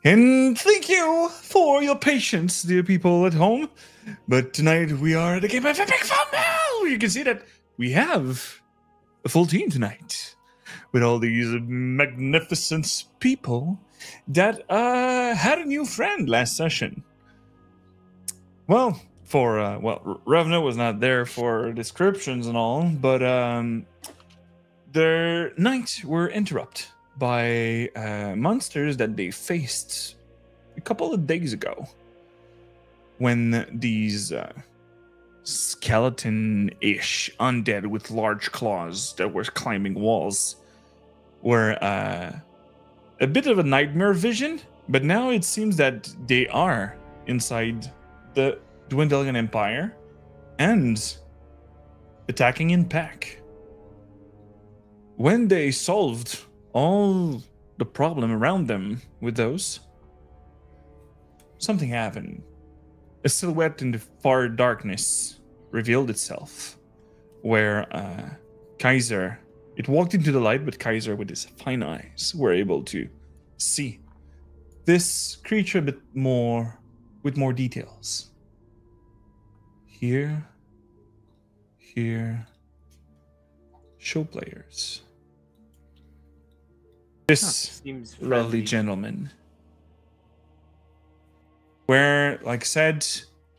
And thank you for your patience, dear people at home. But tonight we are at a game of Epic Fumble. You can see that we have a full team tonight with all these magnificent people that had a new friend last session. Well, Revna was not there for descriptions and all, but their night were interrupted by monsters that they faced a couple of days ago when these skeleton-ish undead with large claws that were climbing walls were a bit of a nightmare vision, but now it seems that they are inside the Dwindlian Empire and attacking in pack. When they solved all the problem around them with those, something happened. A silhouette in the far darkness revealed itself, where Kaiser, it walked into the light, but Kaiser, with his fine eyes, were able to see this creature a bit more, with more details. Here, show players. This lovely gentleman, where, like I said,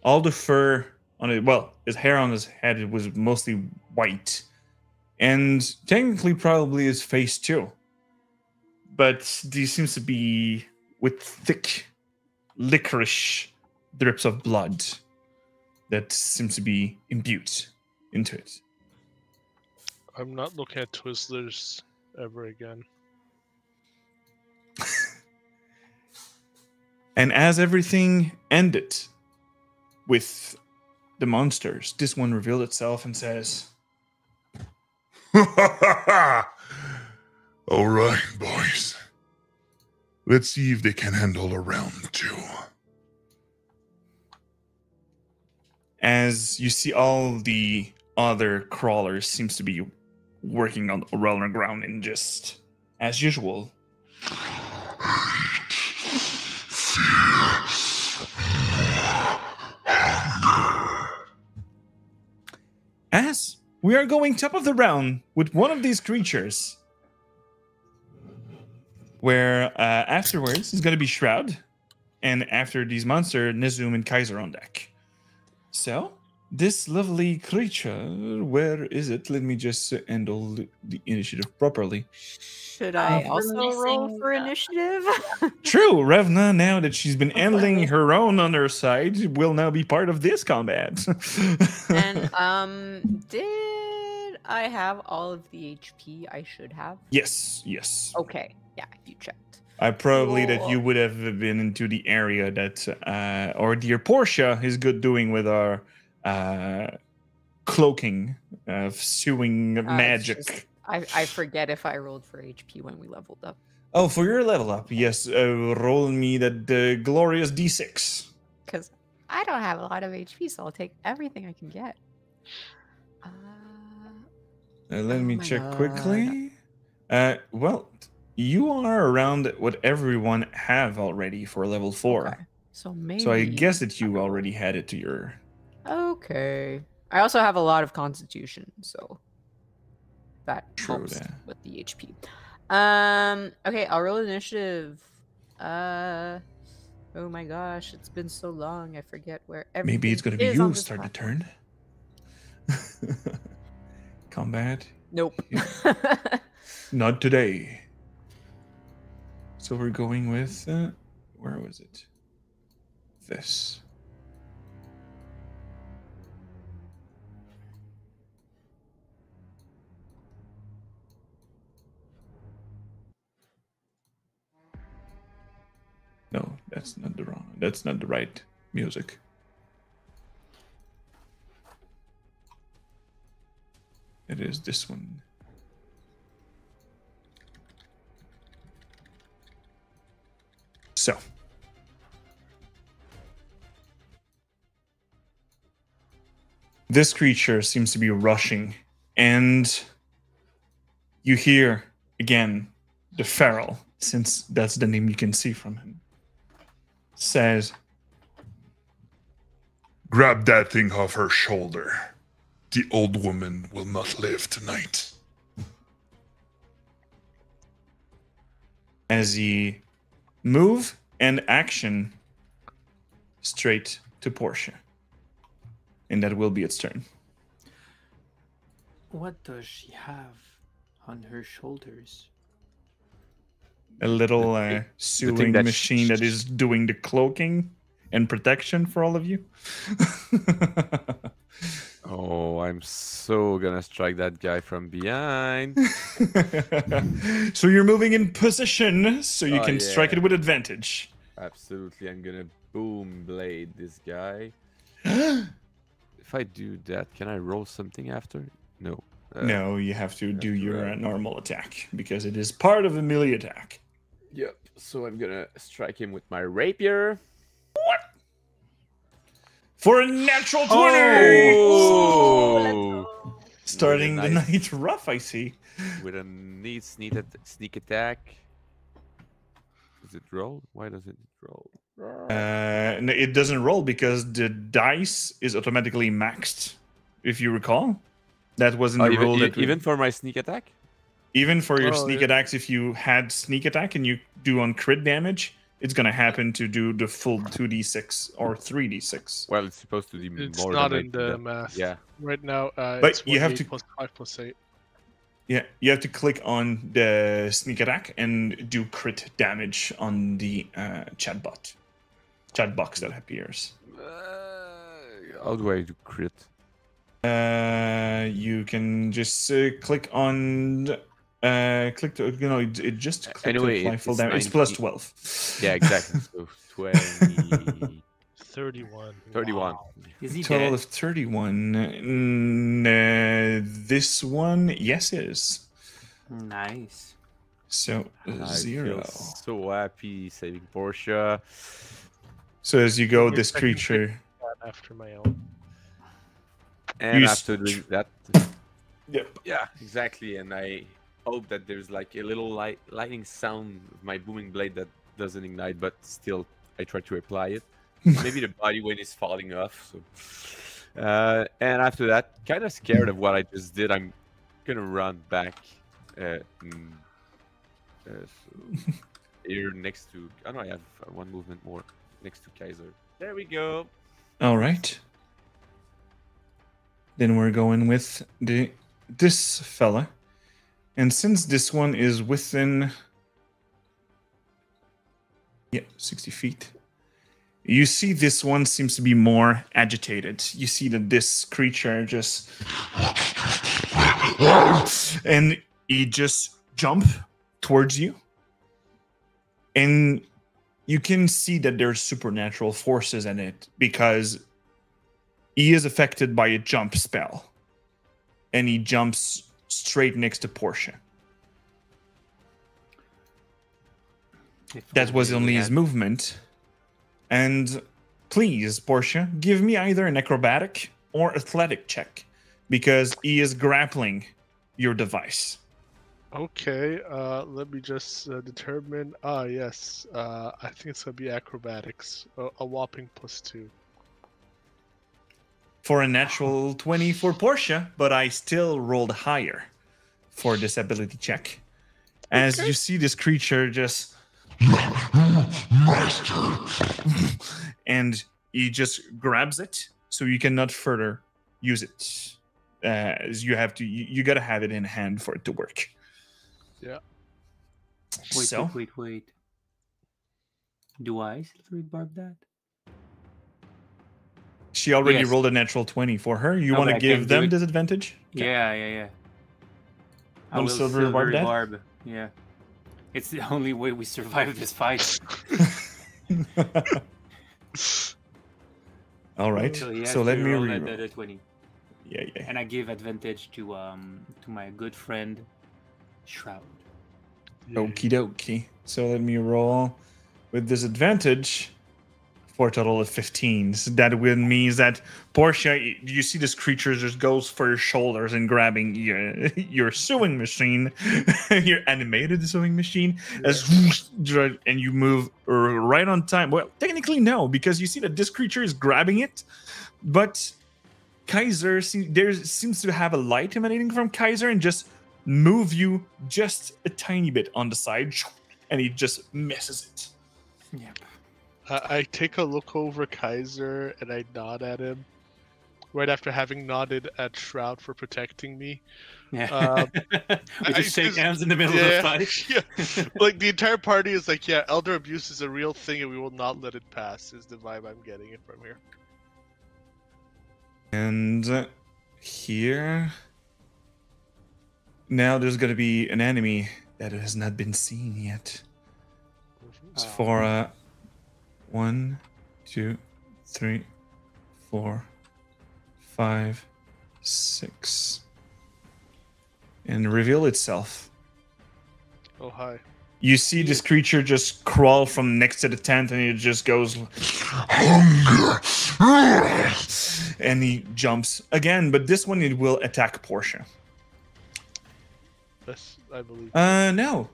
all the fur on it, well, his hair on his head, it was mostly white. And technically probably his face too. But he seems to be with thick, licorice drips of blood that seems to be imbued into it. I'm not looking at Twizzlers ever again. And as everything ended with the monsters, this one revealed itself and says, All right, boys. Let's see if they can handle a round two. As you see, all the other crawlers seems to be working on the ground and just as usual. As we are going top of the round with one of these creatures, where afterwards is going to be Shroud, and after these monsters, Nizum and Kaiser on deck. So, this lovely creature, where is it? Let me just handle the initiative properly. Should I also roll for initiative? True, Revna, now that she's been handling her own on her side, will now be part of this combat. And did I have all of the HP I should have? Yes. Okay, yeah, you checked. I probably that you would have been into the area that, or dear Portia is good doing with our cloaking, sewing magic. I forget if I rolled for HP when we leveled up. Oh, for your level up, yes. Roll me that glorious D6. Because I don't have a lot of HP, so I'll take everything I can get. Let me check quickly. Well, you are around what everyone have already for level 4. Okay. So maybe. So I guess that you already had it to your. Okay. I also have a lot of Constitution, so that helps with the HP. Okay, I'll roll initiative. Oh my gosh, it's been so long. I forget where everything Maybe it's gonna be you start the turn. Combat. Nope. Not today. So we're going with where was it? This. No, that's not the right music. It is this one. So. This creature seems to be rushing, and you hear again the feral, since that's the name you can see from him. says, Grab that thing off her shoulder. The old woman will not live tonight. as he move and action straight to Portia. And that will be its turn. What does she have on her shoulders? A little sewing that machine that is doing the cloaking and protection for all of you. Oh, I'm so gonna strike that guy from behind. So you're moving in position so you Oh, can strike yeah. it with advantage. Absolutely, I'm gonna boom blade this guy. If I do that, can I roll something after? No. No, you have to do to your roll. normal attack because it is part of a melee attack. Yep. So I'm gonna strike him with my rapier. For a natural 20! Oh! Starting the Nice. night rough, I see. With a neat sneak attack. Does it roll? Why does it roll? No, it doesn't roll because the dice is automatically maxed, if you recall. That was in the rule that we- even for my sneak attack? even for your Oh, sneak yeah. attacks, if you had sneak attack and you do on crit damage, it's gonna happen to do the full 2d6 or 3d6. Well, it's supposed to be It's more not than in the math. Yeah. Right now, But it's you have 1d8 to- plus 5 plus 8. Yeah, you have to click on the sneak attack and do crit damage on the chat box that appears. How do I do crit? You can just click on click to it just click Anyway, to apply full it's damage. It's plus 90. 12. Yeah, exactly. So 20, 31. 31. Wow. Is he Total dead? of 31. This one, yes, is. Nice. So I 0. feel so happy saving Portia. So as you go, Your this second creature. After my own. And You after doing that, Yep. yeah, exactly. And I hope that there's like a little lightning sound of my booming blade that doesn't ignite, but still I try to apply it. Maybe the body weight is falling off. So, and after that, kind of scared of what I just did. I'm gonna run back so here next to. Oh no, I have one movement more next to Kaiser. There we go. All right. Then we're going with this fella. And since this one is within 60 feet. You see this one seems to be more agitated. You see that this creature just and he just jump towards you. And you can see that there's supernatural forces in it because he is affected by a jump spell. And he jumps straight next to Portia. That was only his movement. And please, Portia, give me either an acrobatic or athletic check because he is grappling your device. Okay, let me just determine. Yes. I think it's gonna be acrobatics. A whopping +2. For a natural 20 for Portia, but I still rolled higher for this ability check. As you see this creature just and he just grabs it so you cannot further use it. As you have to you gotta have it in hand for it to work. Yeah. Wait. Do I still rebarb that? She already Yes. rolled a natural 20 for her. You No, want but to I give can't do them it. disadvantage? Yeah. I Will will silver rebarb that? rebarb. Yeah. It's the only way we survive this fight. All right. So, he has So let to me roll reroll. another 20. Yeah. And I give advantage to my good friend Shroud. Okie dokie. So let me roll with disadvantage for a total of 15. So that will means that Portia, you see this creature just goes for your shoulders and grabbing your sewing machine, your animated sewing machine, and you move right on time. Well, technically no, because you see that this creature is grabbing it, but Kaiser seems to have a light emanating from Kaiser and just move you just a tiny bit on the side, and he just misses it. Yeah. I take a look over Kaiser and I nod at him. Right after having nodded at Shroud for protecting me. Yeah. We just shake hands in the middle of the fight. Yeah. Like the entire party is like, yeah, elder abuse is a real thing and we will not let it pass, is the vibe I'm getting it from here. And here, now there's going to be an enemy that has not been seen yet. It's for 1, 2, 3, 4, 5, 6, and reveal itself. Oh, hi. You see this creature just crawl from next to the tent, and it just goes, and he jumps again. But this one, it will attack Portia. Yes, I believe. No.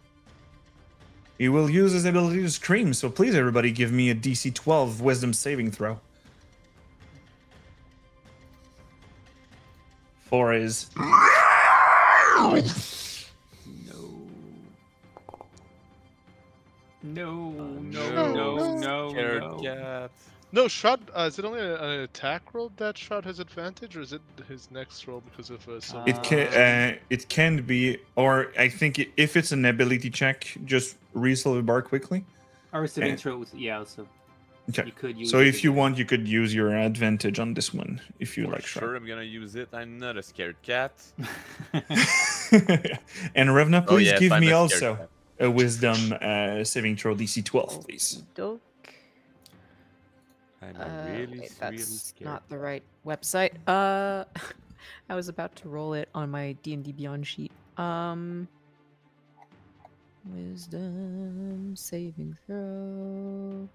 He will use his ability to scream. So please, everybody, give me a DC 12 Wisdom saving throw. For his. No. Scared cat. No, Shroud, is it only an attack roll that Shroud has advantage, or is it his next roll because of silver? It can be, or I think if it's an ability check, just read Silver Bar quickly. Or saving throws, yeah, also. Okay. You could use so if you again. want, you could use your advantage on this one if you For like. sure, I'm gonna use it. I'm not a scared cat. And Revna, please yes, give I'm me a scared also cat. a Wisdom saving throw DC 12, please. Doke. I'm a really, Wait, really that's scared. not the right website. I was about to roll it on my D&D Beyond sheet. Wisdom saving throw.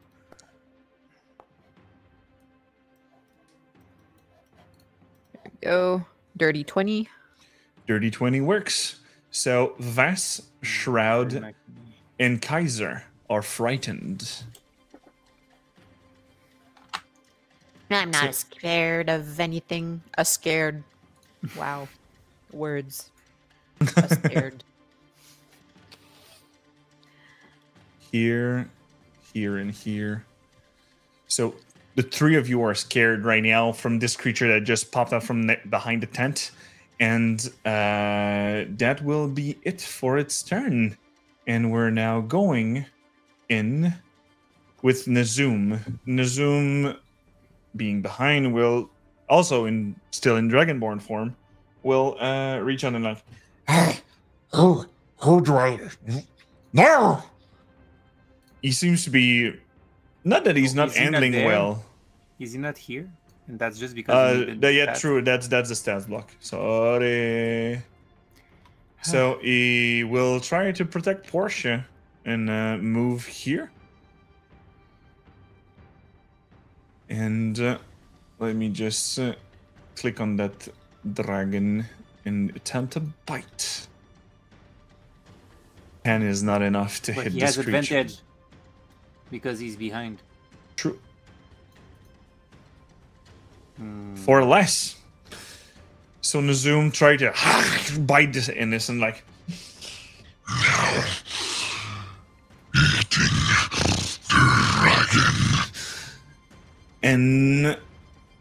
There we go. Dirty 20. Dirty 20 works. So Vass, Shroud, and Kaiser are frightened. I'm not scared of anything. A scared. Wow. Words. A scared. Here, and here. So the three of you are scared right now from this creature that just popped out from behind the tent. And that will be it for its turn. And we're now going in with Nazum. Nazum, being behind, will also still in Dragonborn form, will reach out and like, Who do I? No! he seems to be, not that he's not is he not handling there? well. Is he not here? And that's just because Yeah, true. That's the stats block. Sorry. So he will try to protect Portia and move here. And let me just click on that dragon and attempt to bite. 10 is not enough to But hit he this has creature. advantage because he's behind. True. For less. So Nazum tried to bite this innocent, like. And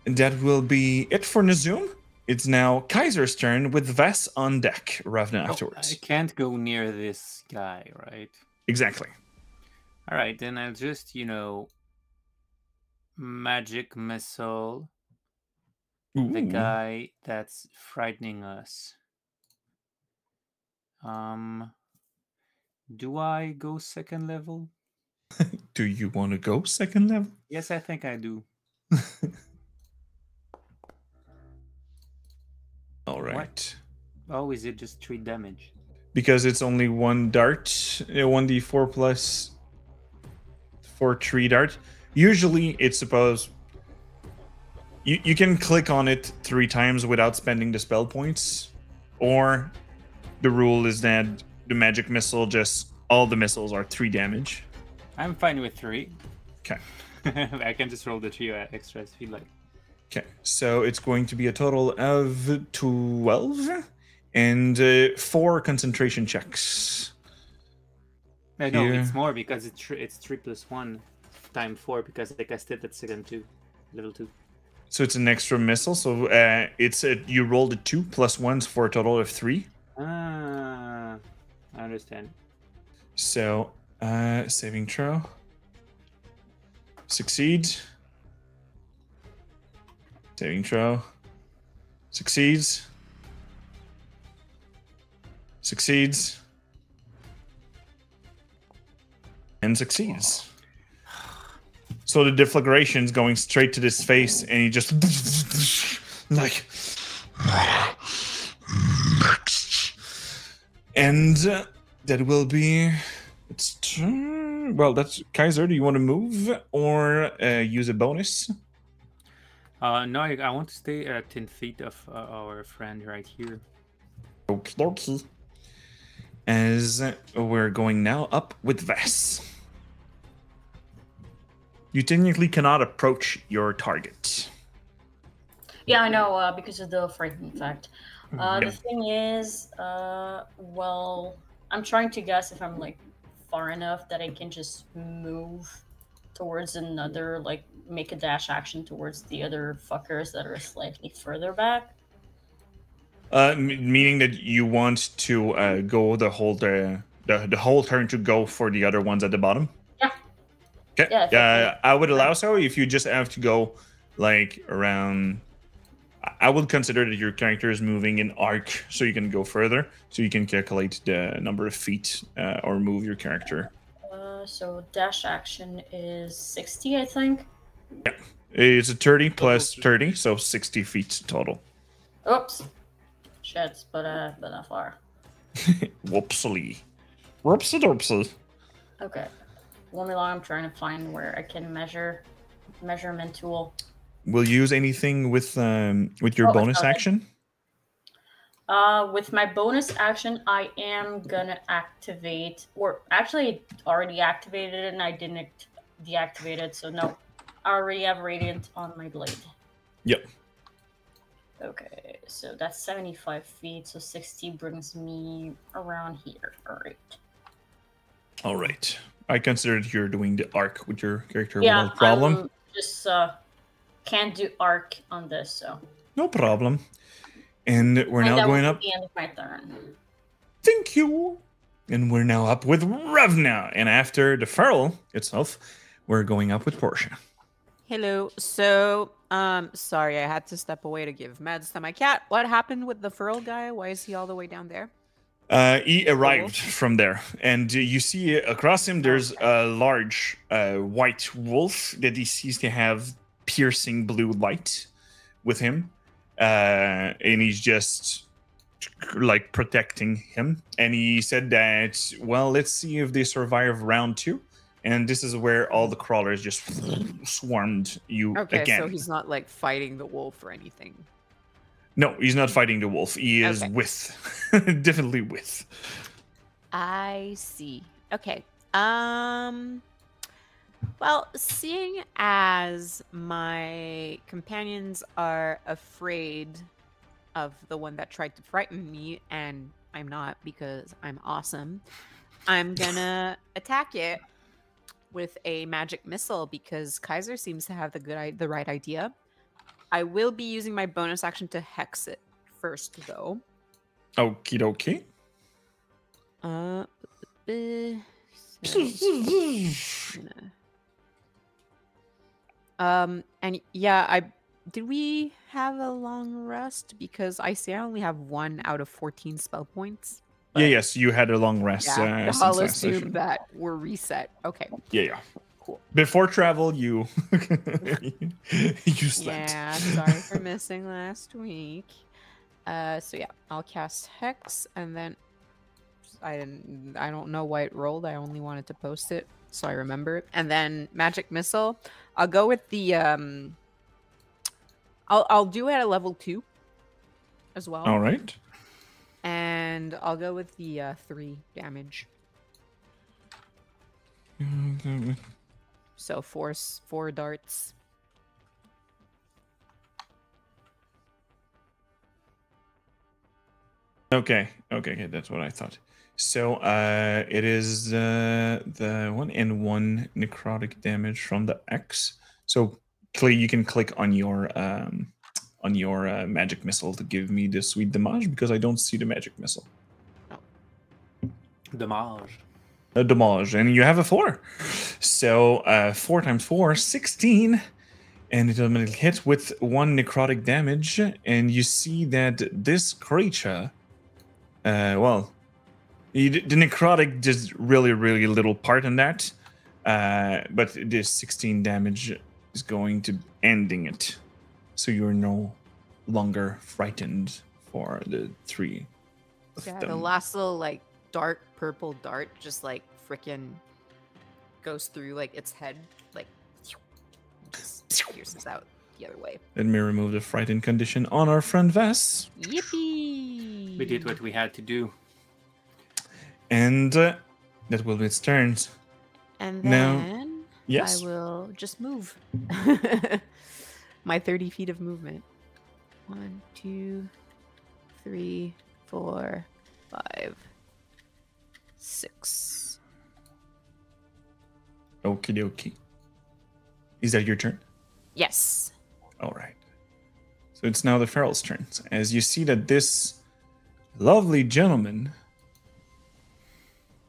that will be it for Nazum. It's now Kaiser's turn with Vess on deck. Ravna afterwards. I can't go near this guy, right? Exactly. All right, then I'll just, magic missile the Ooh. guy that's frightening us. Do I go second level? Do you want to go second level? Yes, I think I do. All right. Oh, is it just 3 damage? Because it's only one dart, 1d4 plus 4 3 dart. Usually, it's supposed you can click on it 3 times without spending the spell points, or the rule is that the magic missile just all the missiles are 3 damage. I'm fine with 3. Okay. I can just roll the 3 extras if you like. Okay, so it's going to be a total of 12 and 4 concentration checks. No, Here. it's more because it's 3 plus 1 times 4 because I cast it at level 2. So it's an extra missile. So you rolled a 2 plus 1s for a total of 3. Ah, I understand. So saving throw. Succeeds. Saving throw. Succeeds. Succeeds. And succeeds. So the deflagration is going straight to this face, and he just like, and that will be its turn. Well, that's Kaiser. Do you want to move or use a bonus? No, I want to stay at 10 feet of our friend right here. Okay. As we're going now up with Vess. You technically cannot approach your target. Yeah, I know, because of the frightening effect. The thing is, well, I'm trying to guess if I'm, like, far enough that I can just move towards another, like, make a dash action towards the other fuckers that are slightly further back. Meaning that you want to go the whole turn to go for the other ones at the bottom? Yeah. Okay. Yeah, I would allow so if you just have to go like around. I would consider that your character is moving in arc, so you can go further, so you can calculate the number of feet or move your character. So dash action is 60, I think. Yeah, it's a 30 plus 30, so 60 feet total. Oops. Shit, but not far. Whoopsie. Whoopsie. Okay. Let me long. I'm trying to find where I can measurement tool. Will you use anything with your bonus action? With my bonus action, I am gonna activate, or actually already activated it, and I didn't deactivate it, so no. I already have Radiant on my blade. Yep. Okay, so that's 75 feet, so 60 brings me around here. All right. I considered you're doing the arc with your character yeah, without problem. I'm just can't do arc on this, so. No problem. And we're now going up. The end of my turn. Thank you. And we're now up with Ravna. And after the feral itself, we're going up with Portia. Hello. So, sorry, I had to step away to give meds to my cat. What happened with the feral guy? Why is he all the way down there? He arrived from there, and you see across him there's a large white wolf that he sees to have piercing blue light with him, and he's just like protecting him. And he said that, well, let's see if they survive round 2. And this is where all the crawlers just swarmed you again. Okay, so he's not like fighting the wolf or anything. No, he's not fighting the wolf. He is with. Definitely with. I see. Okay. Well, seeing as my companions are afraid of the one that tried to frighten me, and I'm not because I'm awesome, I'm gonna attack it with a magic missile because Kaiser seems to have the right idea. I will be using my bonus action to hex it first, though. Okie dokie. And yeah, did we have a long rest? Because I see I only have 1 out of 14 spell points. Yeah, yes, you had a long rest. Yeah, I'll assume that we're reset. Okay. Yeah. Cool. Before travel, you you slept. Yeah, sorry for missing last week. So yeah, I'll cast Hex, and then I don't know why it rolled. I only wanted to post it. so I remember it. And then magic missile. I'll go with the I'll do it at a level 2 as well. All right. And I'll go with the 3 damage. So 4 darts. Okay, that's what I thought. So it is the 1 necrotic damage from the X. So you can click on your magic missile to give me the sweet damage because I don't see the magic missile. Damage. A damage, and you have a 4. So 4 times 4, 16. And it automatically hits with 1 necrotic damage. And you see that this creature, the necrotic does really, really little part in that. But this 16 damage is going to ending it. So you're no longer frightened for the 3 of Yeah, them. the last little like dark purple dart just like freaking goes through like its head, like just pierces out the other way. Let me remove the frightened condition on our friend Vess. Yippee! We did what we had to do. And that will be its turn. And Now- then Yes. I will just move. My 30 feet of movement. 1, 2, 3, 4, 5, 6. Okie dokie. Is that your turn? Yes. All right. So it's now the Feral's turn. As you see that this lovely gentleman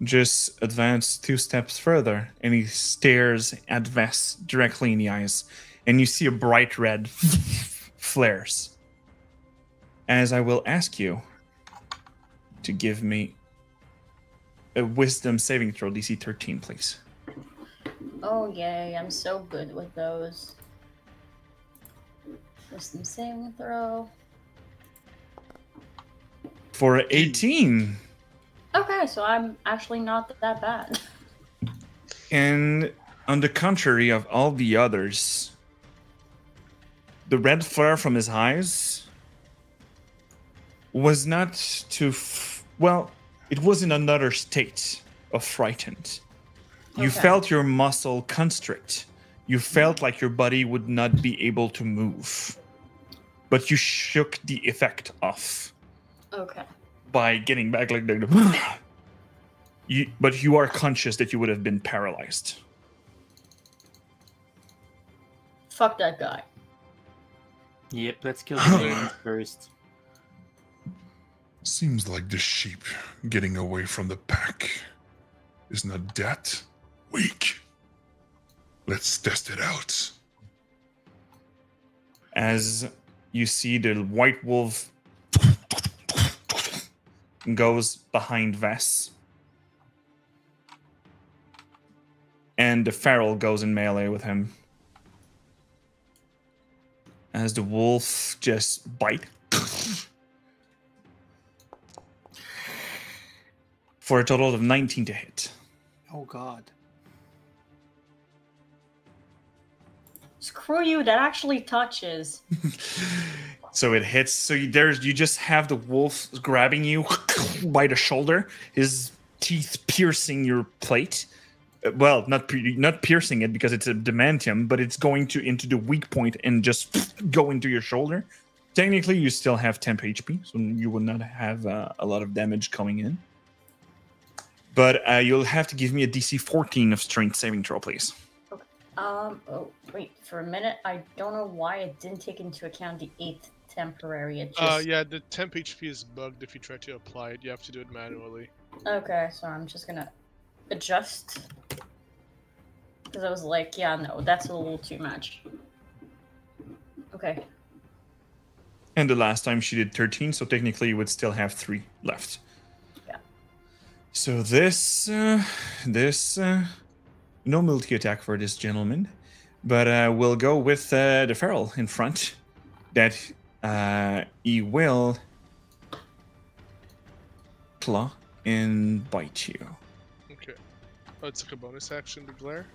just advanced 2 steps further, and he stares at Vess directly in the eyes, and you see a bright red flares. As I will ask you to give me a wisdom saving throw, DC 13, please. Oh yay, I'm so good with those. Wisdom saving throw. For 18. Okay, so I'm actually not that bad. And on the contrary of all the others, the red flare from his eyes was not it was in another state of frightened. You Okay. felt your muscle constrict. You felt like your body would not be able to move. But you shook the effect off Okay. by getting back like the but you are conscious that you would have been paralyzed. Fuck that guy. Yep, let's kill the maidens first. Seems like the sheep getting away from the pack is not that weak. Let's test it out. As you see the white wolf goes behind Vess. And the feral goes in melee with him. As the wolf just bite. For a total of 19 to hit. Oh god. Screw you, that actually touches. So it hits. So you just have the wolf grabbing you by the shoulder, his teeth piercing your plate. Well, not piercing it because it's adamantium, but it's going into the weak point and just go into your shoulder. Technically, you still have temp HP, so you will not have a lot of damage coming in. But you'll have to give me a DC 14 of strength saving throw, please. Oh, wait, for a minute, I don't know why it didn't take into account the 8th temporary. It just... Yeah, the temp HP is bugged if you try to apply it. You have to do it manually. Okay, so I'm just gonna adjust. Because I was like, yeah, no, that's a little too much. Okay. And the last time she did 13, so technically you would still have 3 left. Yeah. So this no multi-attack for this gentleman, but we'll go with the feral in front. That he will claw and bite you. Okay. Oh, it's like a bonus action to glare?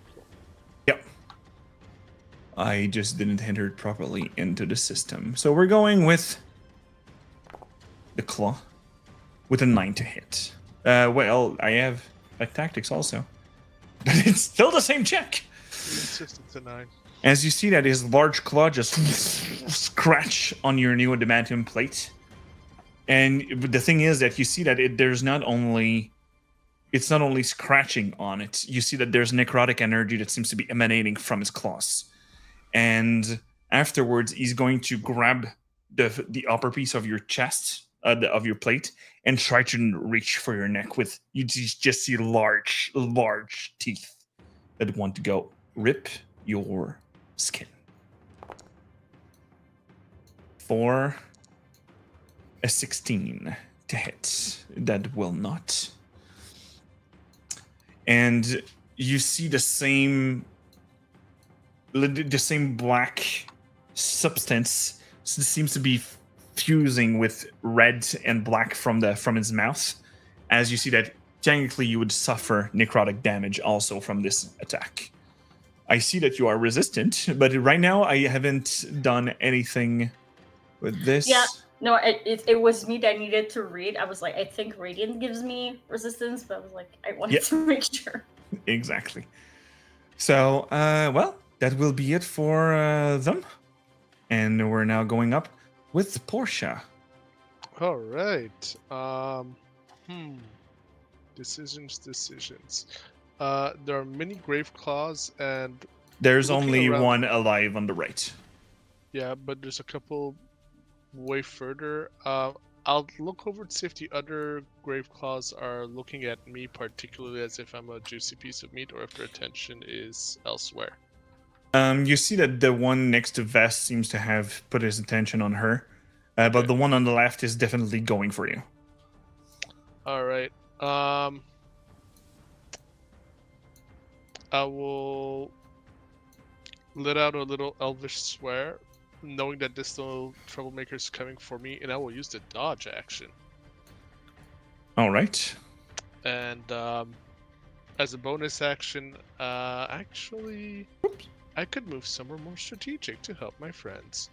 Yep. I just didn't enter it properly into the system. So we're going with the claw with a 9 to hit. Well, I have tactics also. But it's still the same check. It's just a 9. As you see that his large claw just scratch on your new adamantium plate. And the thing is that you see that it's not only scratching on it. You see that there's necrotic energy that seems to be emanating from his claws. And afterwards, he's going to grab the upper piece of your chest, of your plate, and try to reach for your neck with, you just see large teeth that want to go rip your skin. For a 16 to hit. That will not. And you see the same black substance seems to be fusing with red and black from his mouth. As you see that technically you would suffer necrotic damage also from this attack. I see that you are resistant, but right now I haven't done anything with this. Yeah, no, it was me that needed to read. I was like, I think Radiant gives me resistance, but I was like, I wanted to make sure. Exactly. So, well, that will be it for them. And we're now going up with Portia. All right. Decisions. There are many grave claws, and there's looking only around- one alive on the right. Yeah, but there's a couple way further. I'll look over to see if the other grave claws are looking at me particularly as if I'm a juicy piece of meat, or if their attention is elsewhere. You see that the one next to Vest seems to have put his attention on her, but the one on the left is definitely going for you. All right. I will let out a little elvish swear, knowing that this little troublemaker is coming for me, and I will use the dodge action. All right. And as a bonus action, actually, I could move somewhere more strategic to help my friends.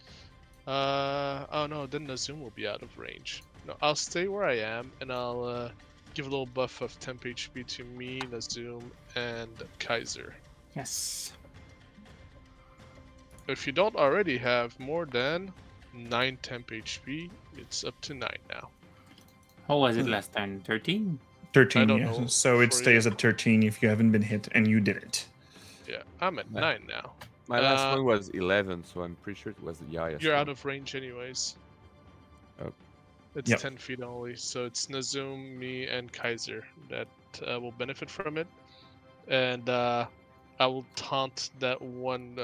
Oh no, then Nazum will be out of range. No, I'll stay where I am, and I'll give a little buff of temp HP to me, Nazum, and Kaiser. Yes. If you don't already have more than 9 temp HP, it's up to 9 now. How was it last time? 13? 13, I don't yeah. know So it for stays you. at 13 if you haven't been hit, and you did it. Yeah, I'm at 9 now. My last one was 11, so I'm pretty sure it was the highest. You're one. out of range anyways. Oh. It's Yep. 10 feet only, so it's Nazum, me, and Kaiser that will benefit from it. And I will taunt that one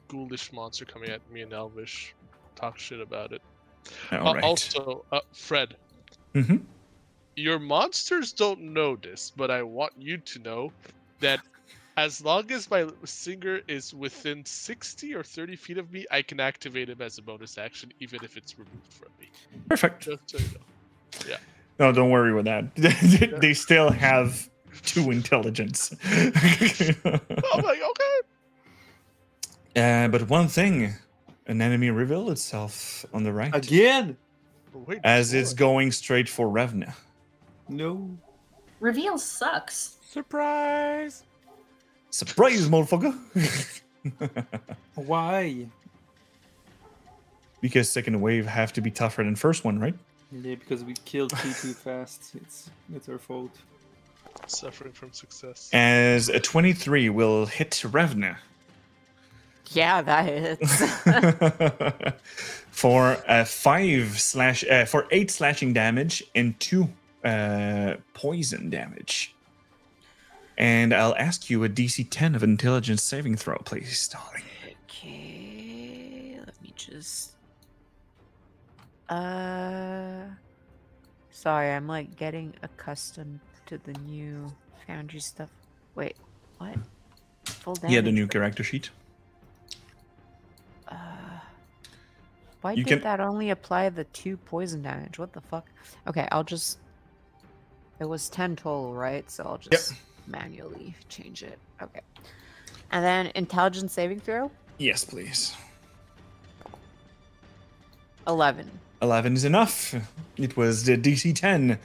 ghoulish monster coming at me in Elvish. Talk shit about it. All right. Also, Fred, Mm-hmm. your monsters don't know this, but I want you to know that as long as my singer is within 60 or 30 feet of me, I can activate him as a bonus action, even if it's removed from me. Perfect. Just so you know. Yeah. No, don't worry with that. They still have 2 intelligence. I'm like, okay. But one thing, an enemy revealed itself on the right. Again? Wait, As there's it's more. going straight for Revna. No. Reveal sucks. Surprise! Surprise, motherfucker! Why? Because second wave have to be tougher than first one, right? Yeah, because we killed T too fast. It's our fault. Suffering from success. As a 23 will hit Revna. Yeah, that hits. For 8 slashing damage and 2 poison damage. And I'll ask you a DC 10 of intelligence saving throw, please, darling. Okay, let me just. Sorry, I'm like getting accustomed to the new Foundry stuff. Wait, what? Full damage. Yeah, the new character sheet. Why You did can- that only apply the 2 poison damage? What the fuck? Okay, I'll just. It was 10 total, right? So I'll just manually change it. Okay. And then intelligence saving throw? Yes, please. 11. 11 is enough. It was the DC 10.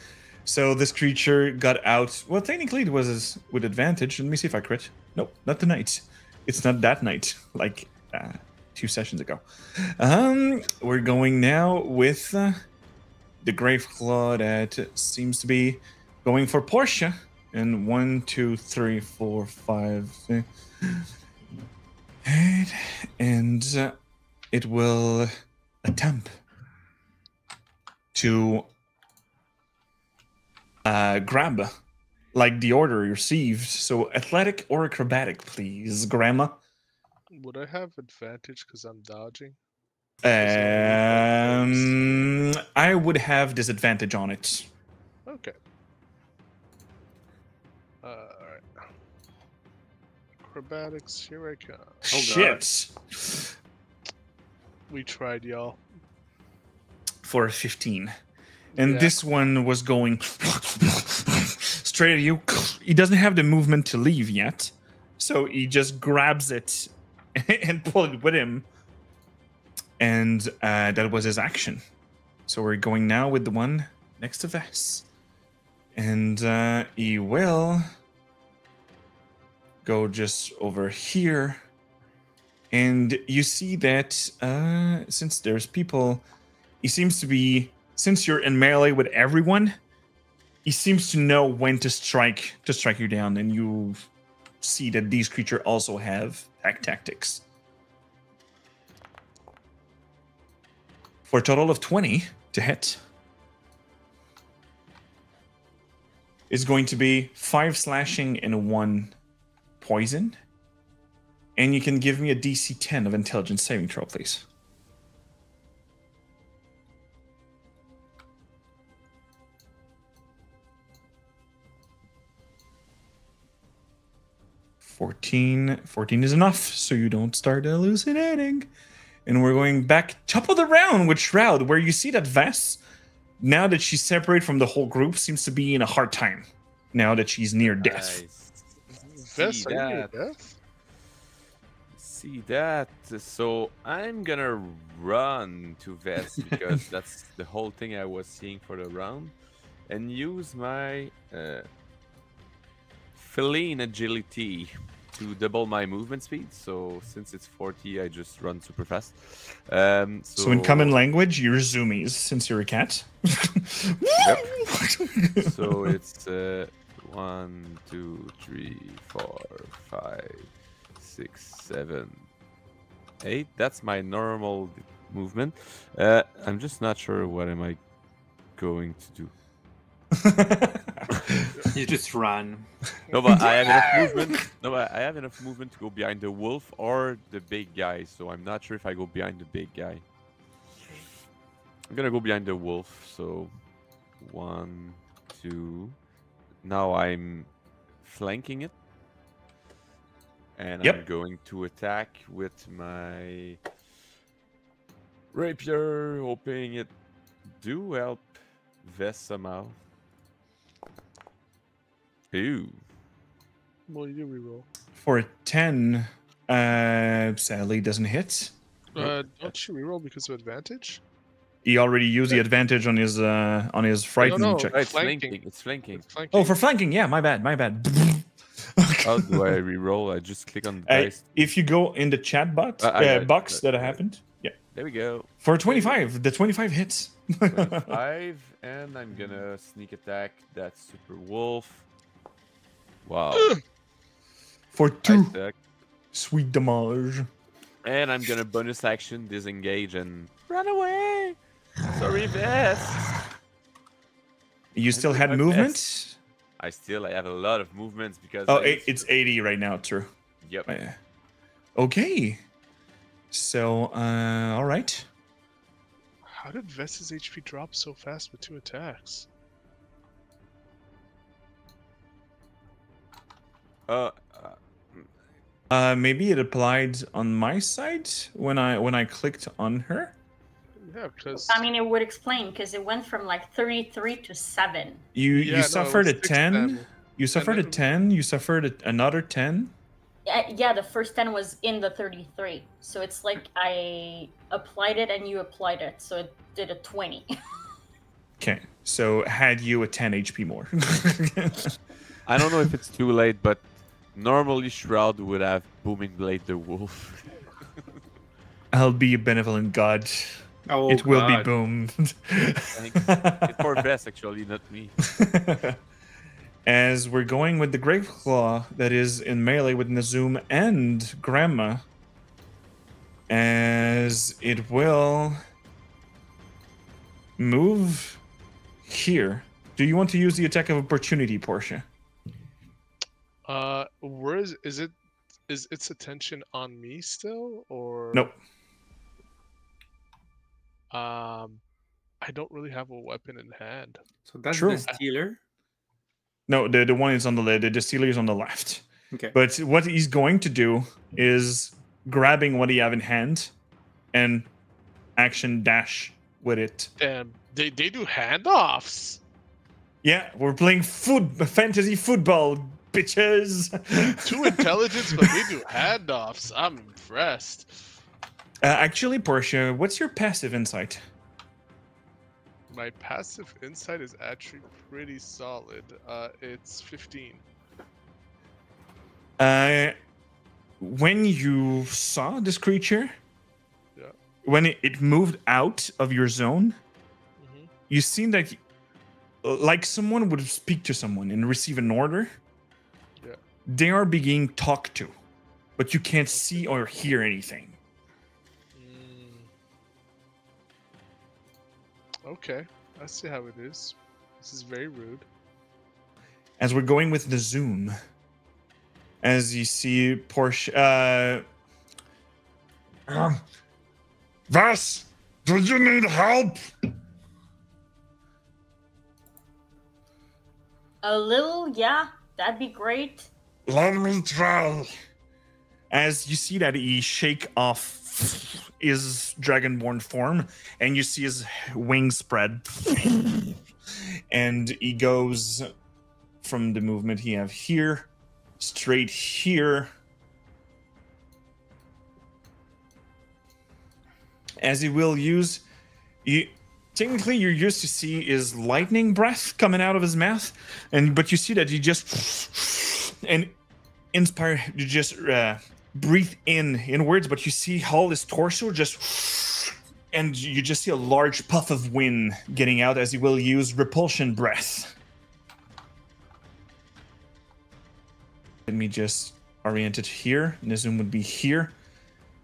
So this creature got out. Well, technically it was with advantage. Let me see if I crit. Nope, not tonight. It's not that night, like 2 sessions ago. We're going now with the Graveclaw that seems to be going for Portia. And 1, 2, 3, 4, 5, 6, 8. And it will attempt to grab like the order received. So athletic or acrobatic, please, Grandma. Would I have advantage because I'm dodging? I would have disadvantage on it. Okay. Alright. Acrobatics, here I come. Shit. We tried, y'all. For a 15. And Yeah. this one was going straight at you. He doesn't have the movement to leave yet. So he just grabs it and pulls it with him. And that was his action. So we're going now with the one next to Vess. And he will go just over here. And you see that since there's people, he seems to be, since you're in melee with everyone, he seems to know when to strike you down. And you see that these creatures also have pack tactics. For a total of 20 to hit. Is going to be 5 slashing and 1 poison. And you can give me a DC 10 of intelligence saving throw, please. $14 is enough, so you don't start hallucinating. And we're going back top of the round with Shroud, where you see that Vess, now that she's separated from the whole group, seems to be in a hard time. Now that she's near death. Vess, are you near death? See that? So I'm gonna run to Vess because that's the whole thing I was seeing for the round, and use my feline agility to double my movement speed. So since it's 40, I just run super fast. So in common language, you're zoomies since you're a cat. Yep. So it's 1, 2, 3, 4, 5, 6, 7, 8. That's my normal movement. I'm just not sure what am I going to do. You just run. No, but I have enough movement. No, but I have enough movement to go behind the wolf or the big guy. So I'm not sure if I go behind the big guy. I'm gonna go behind the wolf. So 1, 2. Now I'm flanking it, and I'm going to attack with my rapier, hoping it do help Vess somehow. Ooh. Well, you reroll. For a 10, sadly doesn't hit. Don't you reroll because of advantage? He already used the advantage on his frightening check. It's flanking. It's flanking. Oh, for flanking, yeah, my bad. How do I reroll? I just click on the dice. If you go in the chat box that happened, yeah. There we go. For 25, the 25 hits. 25, and I'm gonna sneak attack that super wolf. Wow. For 2. Sweet damage. And I'm gonna bonus action disengage and run away. Sorry, Vess. You still had movement? I have a lot of movements because. Oh, it's 80 right now, true. Yep. Okay. So, all right. How did Vess's HP drop so fast with 2 attacks? Maybe it applied on my side when I clicked on her. Yeah, because I mean, it would explain because it went from like 33 to 7. You suffered a 10. You suffered a 10. You suffered another 10. Yeah, the first 10 was in the 33. So it's like I applied it and you applied it. So it did a 20. Okay, so had you a 10 HP more. I don't know if it's too late, but normally Shroud would have Booming Blade the Wolf. I'll be a benevolent god. Oh, it will be God. boomed. Thanks. It's for Vess, actually, not me. As we're going with the Grave Claw that is in melee with Nazoom and Grandma. As it will move here. Do you want to use the attack of opportunity, Portia? Where is its attention on me still, or Nope. I don't really have a weapon in hand. So that's True. the stealer. No, the one is on the left. The stealer is on the left. Okay. But what he's going to do is grabbing what he have in hand and action dash with it. Damn, they do handoffs. Yeah, we're playing fantasy football, bitches. 2 intelligence, but they do handoffs. I'm impressed. Actually, Portia, what's your passive insight? My passive insight is actually pretty solid. It's 15. When you saw this creature, Yeah. when it moved out of your zone, Mhm. you seem that like someone would speak to someone and receive an order. Yeah. They are being talked to, but you can't see or hear anything. Okay, I see how it is. This is very rude. As we're going with the zoom, as you see Portia, Vass, do you need help? A little, yeah, that'd be great. Let me try. as you see that he shake off his dragonborn form, and you see his wings spread, and he goes from the movement he have here straight here. As he will use, technically you're used to see is lightning breath coming out of his mouth, but you see that he just and inspire you just breathe inwards, but you see all his torso just, and you just see a large puff of wind getting out as he will use repulsion breath. Let me just orient it here. Nizum would be here.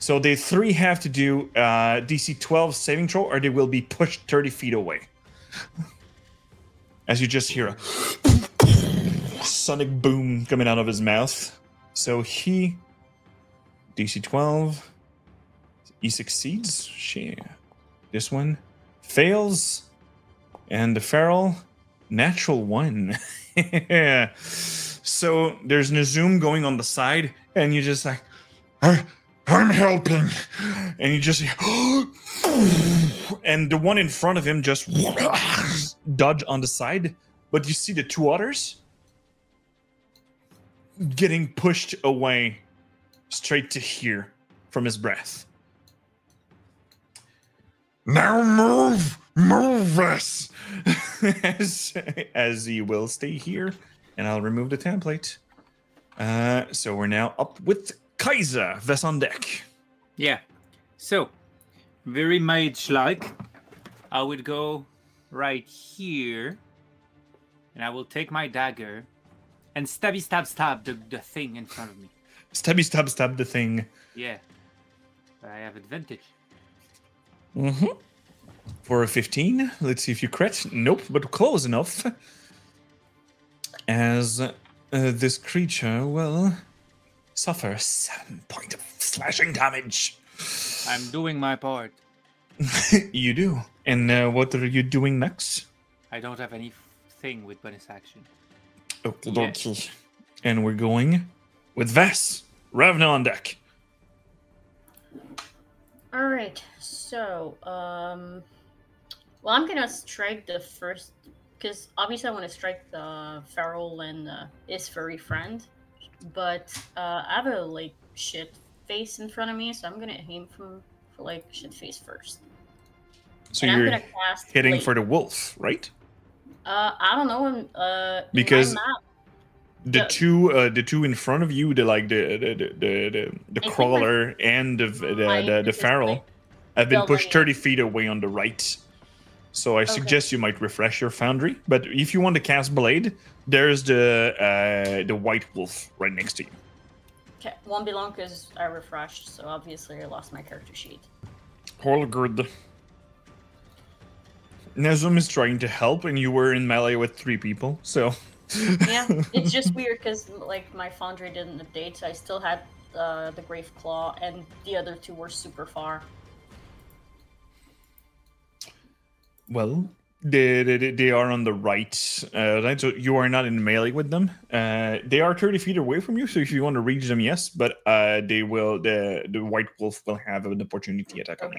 So they 3 have to do DC 12 saving throw, or they will be pushed 30 feet away. As you just hear a sonic boom coming out of his mouth. So he, DC 12, he succeeds. Share. This one fails. And the feral, natural 1. So there's Nizum going on the side, and you just like, I'm helping. and you just and the one in front of him just dodge on the side, but you see the 2 others getting pushed away straight to here from his breath. Now move this. as he will stay here, and I'll remove the template. So we're now up with Kaiser, Vess on deck. Yeah. So, very mage-like. I would go right here, and I will take my dagger and stabby stab the thing in front of me. Stabby stab the thing. Yeah. I have advantage. Mm-hmm. For a 15. Let's see if you crit. Nope, but close enough. As this creature will suffer 7 points of slashing damage. I'm doing my part. You do. And what are you doing next? I don't have anything with bonus action. Okay, Yeah. okay. And we're going with Vess. Ravna on deck. All right. So, well, I'm gonna strike the first because obviously I want to strike the feral and his furry friend, but I have a like shit face in front of me, so I'm gonna aim for like shit face first. So And I'm you're gonna cast hitting Blade. for the wolf, right? I don't know. Because in my map, the two in front of you, the I think crawler and the feral, have been pushed 30 feet away on the right. So I suggest you might refresh your foundry. But if you want to cast Blade, there's the white wolf right next to you. Okay, won't be long because I refreshed, so obviously I lost my character sheet. All good. Nezum is trying to help, and you were in melee with 3 people, so... Yeah, it's just weird because like my foundry didn't update, so I still had the Grave Claw, and the other 2 were super far. Well, they are on the right, right? So you are not in melee with them. They are 30 feet away from you, so if you want to reach them, yes. But they will. The white wolf will have an opportunity attack on you.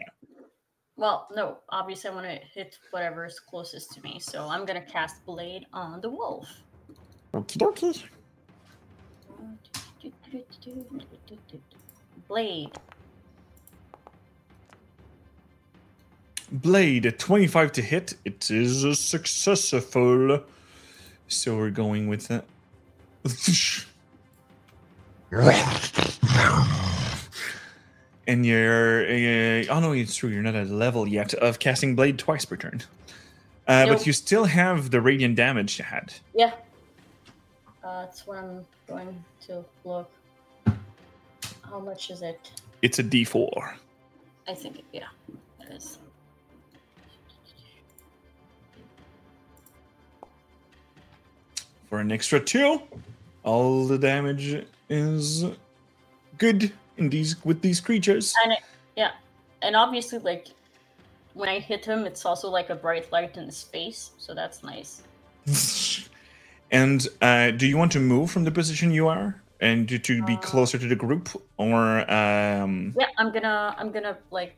Well, no, obviously I want to hit whatever is closest to me, so I'm gonna cast Blade on the wolf. Okie dokie. Blade. Blade, 25 to hit. It is a successful. So we're going with that. And you're... oh no, it's true. You're not at a level yet of casting Blade twice per turn. But you still have the radiant damage you had. Yeah. That's what I'm going to look. How much is it? It's a D4. I think, yeah, it is. For an extra 2, all the damage is good in with these creatures. And yeah, and obviously, like when I hit him, it's also like a bright light in his face, so that's nice. And do you want to move from the position you are and to be closer to the group, or? Yeah, I'm gonna like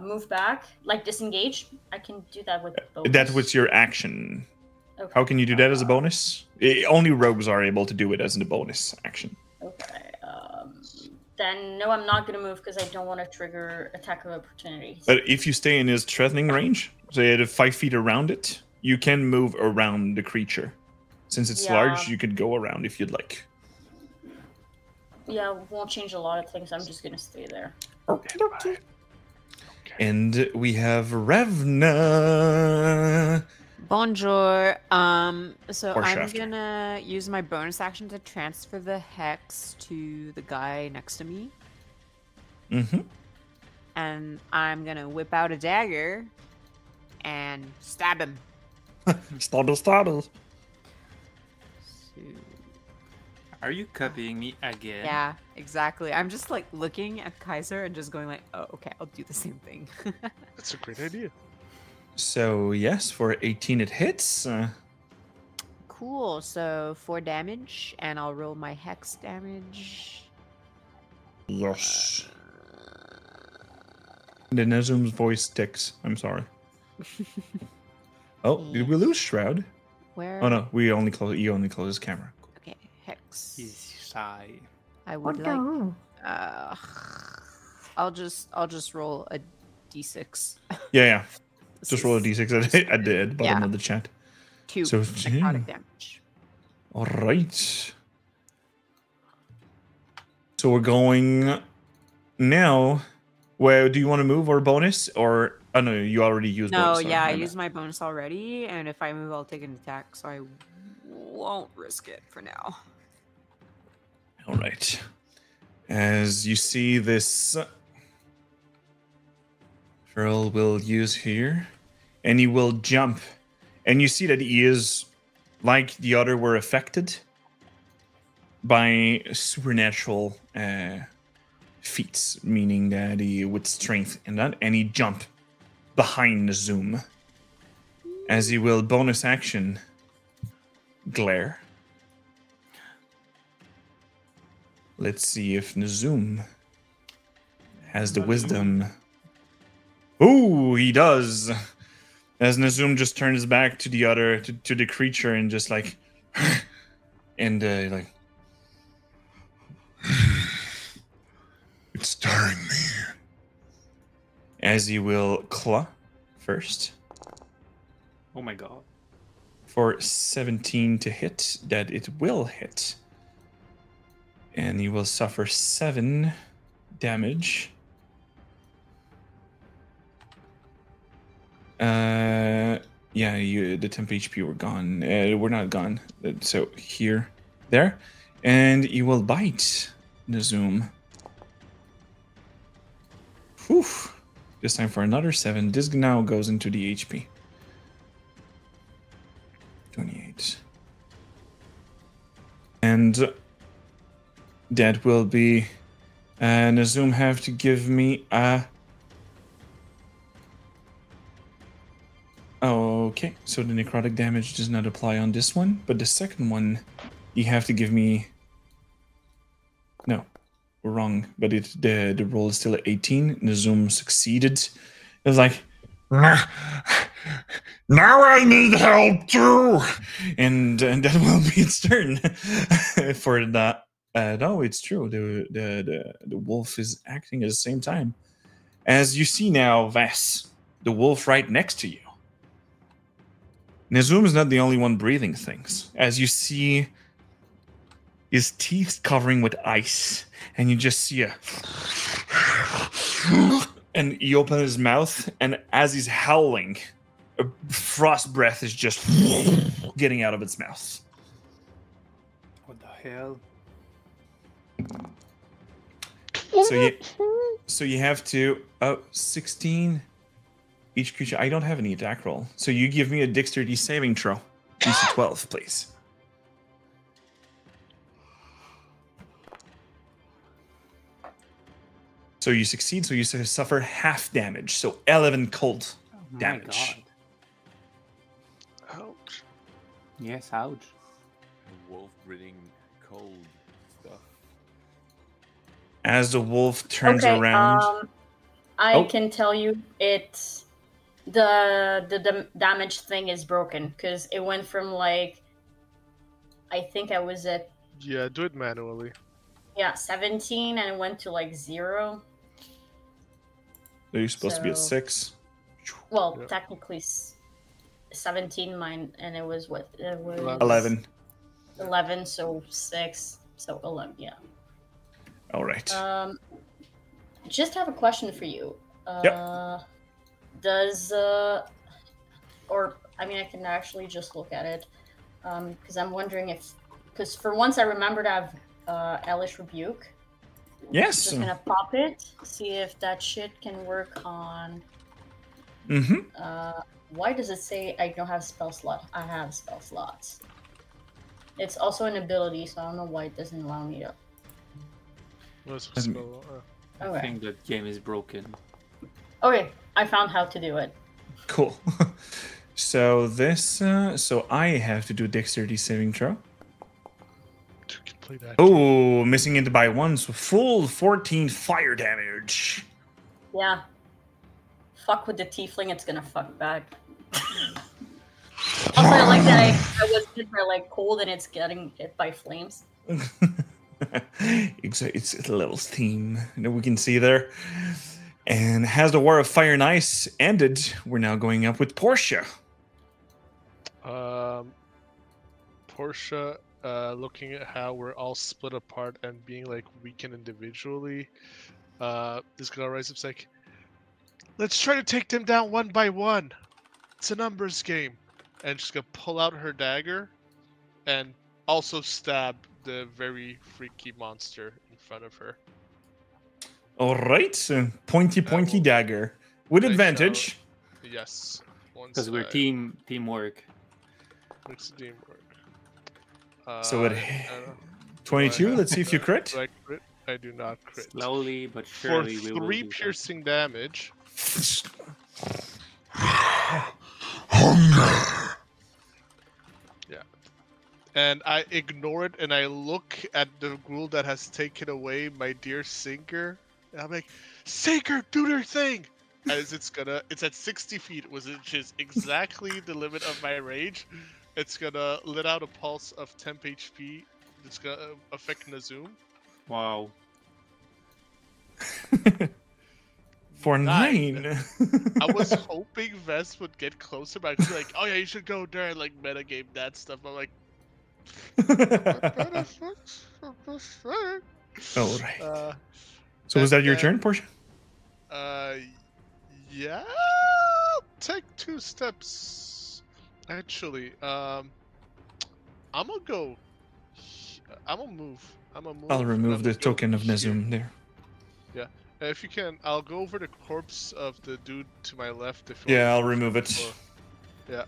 move back, like disengage. I can do that with bonus. That was your action. Okay. How can you do that as a bonus? Only rogues are able to do it as a bonus action. Okay. Then no, I'm not gonna move because I don't want to trigger attack of opportunity. But if you stay in his threatening range, so you have 5 feet around it, you can move around the creature. Since it's large, you could go around if you'd like. Yeah, won't change a lot of things. I'm just gonna stay there. Okay. And we have Revna. Bonjour. So Or I'm Shafter. gonna use my bonus action to transfer the hex to the guy next to me. Mm-hmm. And I'm gonna whip out a dagger and stab him. Startle. So, Are you copying me again? yeah, exactly. I'm just like looking at Kaiser and just going like, oh, okay, I'll do the same thing. That's a great idea. So, yes, for 18 it hits. Cool. So 4 damage, and I'll roll my hex damage. Yes. The Nezum's voice sticks. I'm sorry. Oh, did we lose Shroud? Where? Oh no, you only close his camera. Okay, hex. He's shy. I would like. I'll just roll a d6. Yeah. Just roll a d6 at the bottom of the chat. 2 So, necrotic damage. All right. So we're going now. Well, do you want to move or bonus, or oh no, you already used. No, bonus, yeah, I sorry. used my bonus already, and if I move, I'll take an attack, so I won't risk it for now. All right. As you see, this Earl will use here, and he will jump, and you see that he is, like the other, were affected by supernatural feats, meaning that he with strength and that, and he jump behind the Zoom, as he will bonus action glare. Let's see if Nazum has the wisdom. Oh, he does. As Nazum just turns his back to the other, to the creature, and just like, and like, It's stirring me. as he will claw first Oh my god. for 17 to hit. That it will hit, and he will suffer 7 damage. Yeah, the temp HP were gone. We're not gone. So here, there, and you will bite Nazum. Whew. This time for another 7. This now goes into the HP. 28. And that will be. Nazum have to give me a. Okay, so the necrotic damage does not apply on this one, but the second one, you have to give me. No, we're wrong. But the roll is still at 18. Nazum succeeded. It was like, Now I need help too. and that will be its turn for that. No, it's true. The wolf is acting at the same time. As you see now, Vass, the wolf right next to you. Nazum is not the only one breathing things. As you see his teeth covering with ice, and you just see a. And he opens his mouth, and as he's howling, a frost breath is just getting out of its mouth. What the hell? So you have to 16 each creature. I don't have any attack roll, so you give me a dexterity saving throw. DC 12, please. So you succeed. So you suffer half damage. So 11 cold damage. God. Ouch. Yes, ouch. Wolf breathing cold stuff. As the wolf turns Okay, around. I can tell you it's the damage thing is broken because it went from like I think I was at Yeah, do it manually. 17 and it went to like 0. So you're supposed to be at so- 6. Well, Yeah. technically 17 mine, and it was what? It was 11. 11, so 6, so 11. Yeah. All right. Just have a question for you. Yep. Does or I mean, I can actually just look at it because I'm wondering if because for once I remember to have Hellish Rebuke. Yes. Just gonna pop it, see if that shit can work on. Mm-hmm. Why does it say I don't have spell slot? I have spell slots. It's also an ability, so I don't know why it doesn't allow me to. What's Um, spell? I Okay. think that game is broken. Okay, I found how to do it. Cool. So this, so I have to do dexterity saving throw. You can play that. Oh, missing it by 1, so full 14 fire damage. Yeah. Fuck with the tiefling, it's gonna fuck back. Also, I like that I was hit by like cold and it's getting hit by flames. it's a little theme that we can see there. And has the War of Fire and Ice ended, we're now going up with Portia. Portia, looking at how we're all split apart and being like weakened individually, is gonna rise up. It's like, let's try to take them down one by one. It's a numbers game, and she's gonna pull out her dagger, and also stab the very freaky monster in front of her. All right, so pointy will- dagger with I advantage. Yes, Because we're teamwork. It's teamwork. So it I don't- 22. do I- Let's see if you crit. do I crit? I do not crit. Slowly but For surely we will 3 do that. piercing damage. Hunger. And I ignore it and I look at the ghoul that has taken away my dear Sinker. And I'm like, Sinker, do their thing! as it's at 60 feet, which is exactly the limit of my range. It's gonna let out a pulse of temp HP. It's gonna affect Nazum. Wow. For 9. I was hoping Vest would get closer, but I was like, oh yeah, you should go there and like metagame that stuff. I'm like, All right. So was that your turn, Portia? Yeah. Take 2 steps. Actually, I'm gonna go. I'm gonna move. I'll remove I'm the gonna go token of here. Nazum there. Yeah. If you can, I'll go over the corpse of the dude to my left. If you want Yeah, to I'll move remove him, it. yeah.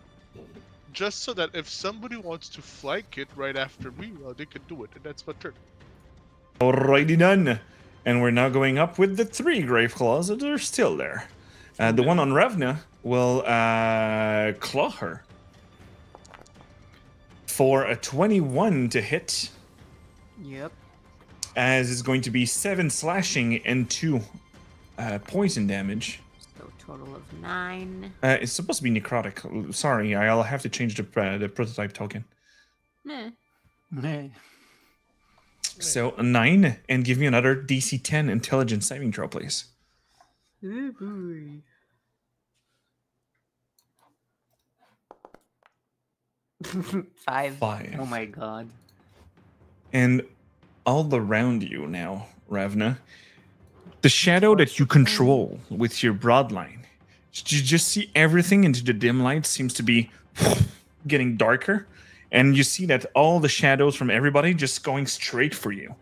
Just so that if somebody wants to flank it right after me, they can do it, and that's my turn. Alrighty done. And we're now going up with the 3 grave claws that are still there. The one on Revna will claw her for a 21 to hit. Yep. As it's going to be 7 slashing and 2 poison damage. So total of 9. It's supposed to be necrotic. Sorry, I'll have to change the prototype token. Meh. Meh. So a 9, and give me another DC 10 intelligence saving throw, please. Oh boy. Five. 5. Oh my god. And all around you now, Ravna, the shadow that you control with your broadline, you just see everything into the dim light seems to be getting darker. And you see that all the shadows from everybody just going straight for you.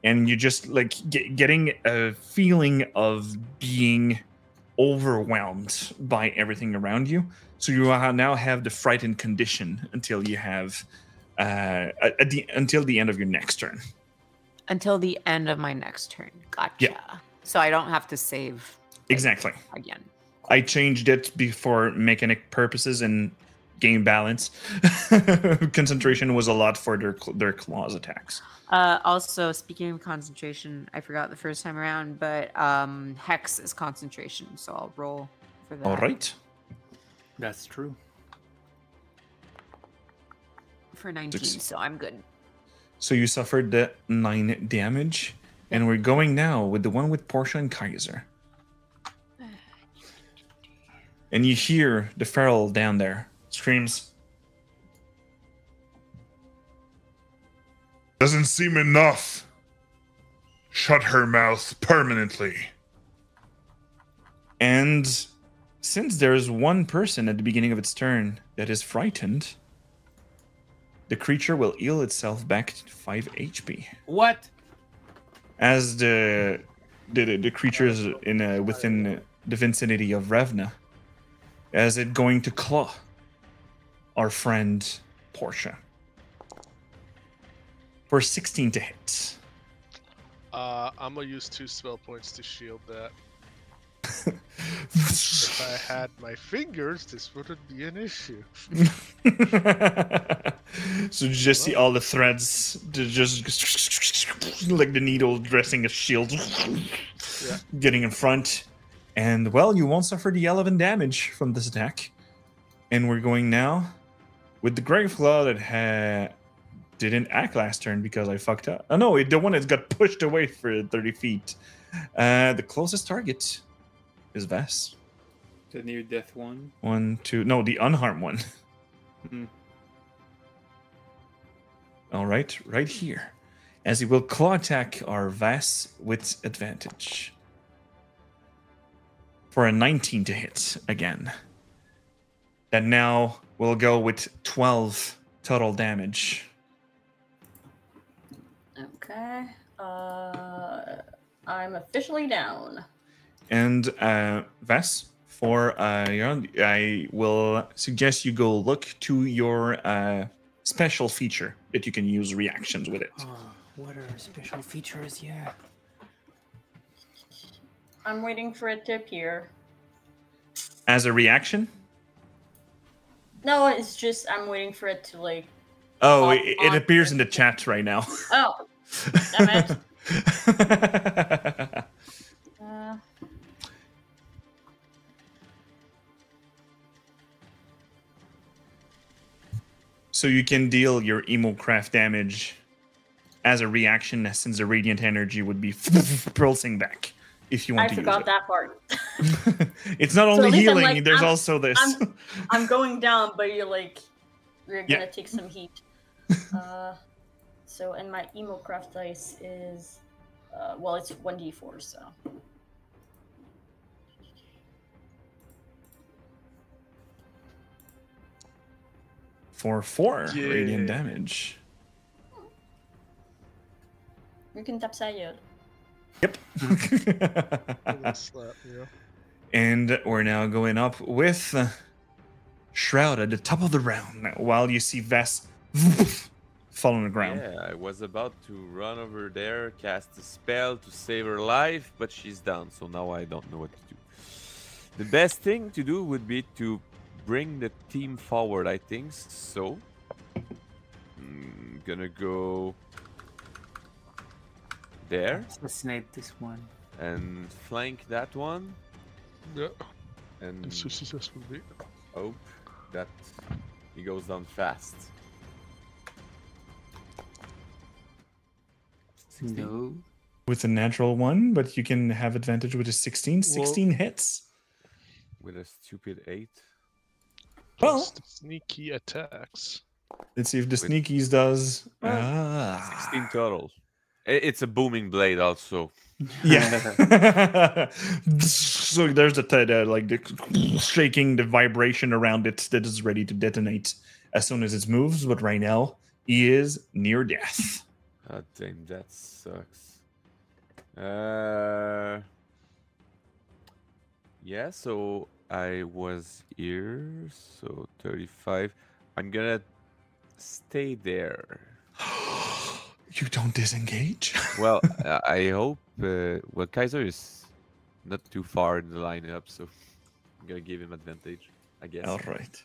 And you just like getting a feeling of being overwhelmed by everything around you. So you now have the frightened condition until you have until the end of your next turn. Until the end of my next turn. Gotcha. Yeah. So I don't have to save Exactly. again. I changed it for mechanic purposes and game balance. Concentration was a lot for their claws attacks. Also, speaking of concentration, I forgot the first time around, but Hex is concentration, so I'll roll for that. All right. That's true. For 19, so I'm good. So you suffered the 9 damage, and we're going now with the one with Portia and Kaiser. And you hear the feral down there screams. Doesn't seem enough. Shut her mouth permanently. And since there's one person at the beginning of its turn that is frightened, the creature will heal itself back to 5 HP. What? As the creature is within the vicinity of Revna, as it going to claw our friend Portia for 16 to hit. I'm gonna use 2 spell points to shield that. If I had my fingers, this wouldn't be an issue. So you just see all the threads just like the needle dressing a shield, getting in front. And well, you won't suffer the 11 damage from this attack. And we're going now with the Grave Claw that didn't act last turn because I fucked up. Oh no, the one that got pushed away for 30 feet. The closest target is Vess. The near death one. 1, 2. No, the unharmed one. All right, right here. As he will claw attack our Vess with advantage. For a 19 to hit again. And now we'll go with 12 total damage. Okay. I'm officially down. And Vess, for I will suggest you go look to your special feature that you can use reactions with it. Oh, what are special features? Yeah. I'm waiting for it to appear. As a reaction? No, it's just I'm waiting for it to like. Oh, pop it on. appears in the chat right now. Oh, damn it. So you can deal your Emocraft damage as a reaction, since the radiant energy would be pulsing back if you want to use it. I forgot that part. It's not So only at least I'm healing, like, there's also this. I'm going down, but you're gonna take some heat. So, and my Emocraft dice is, well, it's 1d4, so. For 4 radiant damage. You can tap sayod. Yep. Slap, yeah. And we're now going up with Shroud at the top of the round. Now, while you see Vess fall on the ground. Yeah, I was about to run over there, cast a spell to save her life, but she's down, so now I don't know what to do. The best thing to do would be to bring the team forward, I think. So, I'm gonna go there. Assassinate this one. And flank that one. Yeah. And So successfully. hope that he goes down fast. No. With a natural 1, but you can have advantage with a 16. 16 hits. With a stupid 8. Well, Plus the sneaky attacks. let's see if the sneakies does. 16 total. It's a booming blade also. Yeah. So there's the shaking, the vibration around it that is ready to detonate as soon as it moves. But right now, he is near death. God damn, that sucks. Yeah, so I was here, so 35. I'm gonna stay there. You don't disengage? Well, I hope. Well, Kaiser is not too far in the lineup, so I'm gonna give him advantage, I guess. All right.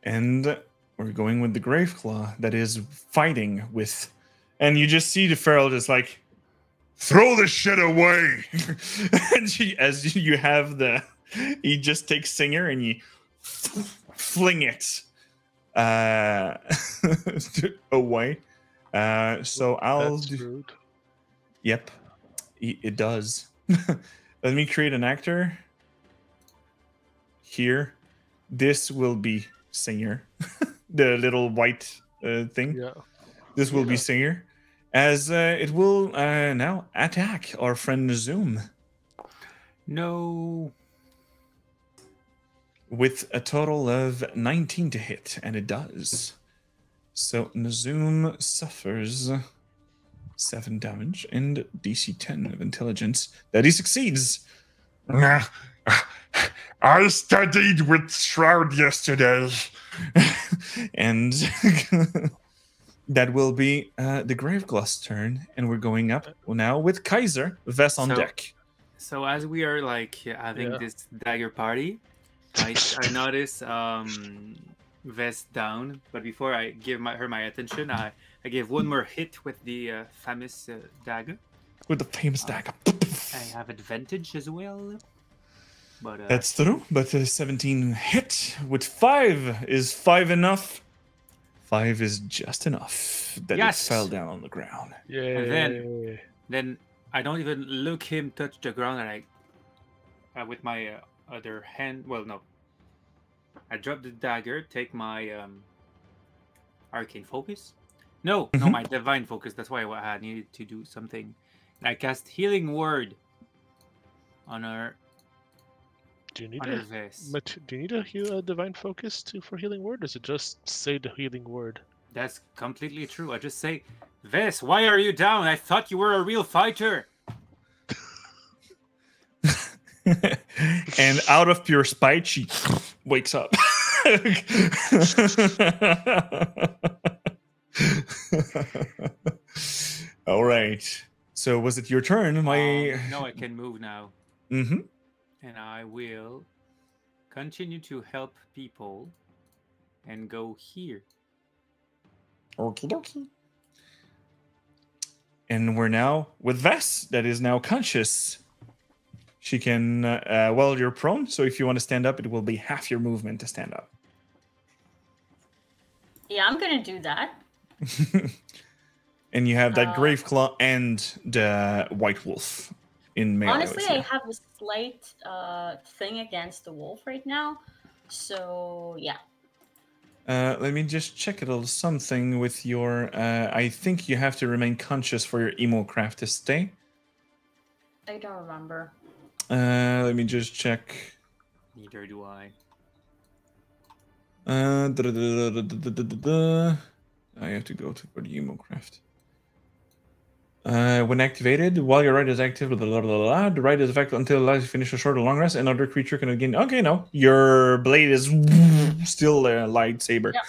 And we're going with the Graveclaw that is fighting with. And you just see the Feral just like, Throw this shit away! and as you have he just takes Singer and you fling it away. So I'll That's do. rude. Yep, it does. Let me create an actor here. This will be Singer, the little white thing. Yeah. This will be Singer, as it will now attack our friend Zoom No. with a total of 19 to hit, and it does. So Nazoom suffers 7 damage and DC 10 of intelligence that he succeeds. Nah, I studied with Shroud yesterday. And that will be the Graveglass turn, and we're going up now with Kaiser, Vess on deck. So as we are like having this dagger party, I notice Vest down, but before I give her my attention, I give one more hit with the famous dagger. With the famous dagger. I have advantage as well. But that's true, but 17 hit with 5. Is 5 enough? 5 is just enough that it fell down on the ground. Yeah. And then I don't even look him touch the ground, and I with my other hand. Well, no. I drop the dagger, take my arcane focus. No, my divine focus. That's why I needed to do something. And I cast healing word on her. Do you need a divine focus for healing word? Or does it just say the healing word? That's completely true. I just say, Vess, why are you down? I thought you were a real fighter. And out of pure spite, she wakes up. All right. So was it your turn? No, I can move now. Mm-hmm. And I will continue to help people and go here. Okie dokie. And we're now with Vess, that is now conscious. She can, well, you're prone, so if you want to stand up, it will be half your movement to stand up. Yeah, I'm gonna do that. And you have that grave claw and the white wolf in melee. Honestly, I have a slight thing against the wolf right now. So yeah. Let me just check a little something with your. I think you have to remain conscious for your emo craft to stay. I don't remember. Let me just check. Neither do I. I have to go to for the emo craft. When activated, while your right is active, the right is effective until it allows you to finish a short or long rest. Another creature can again. Okay, no, your blade is still a lightsaber. Yeah.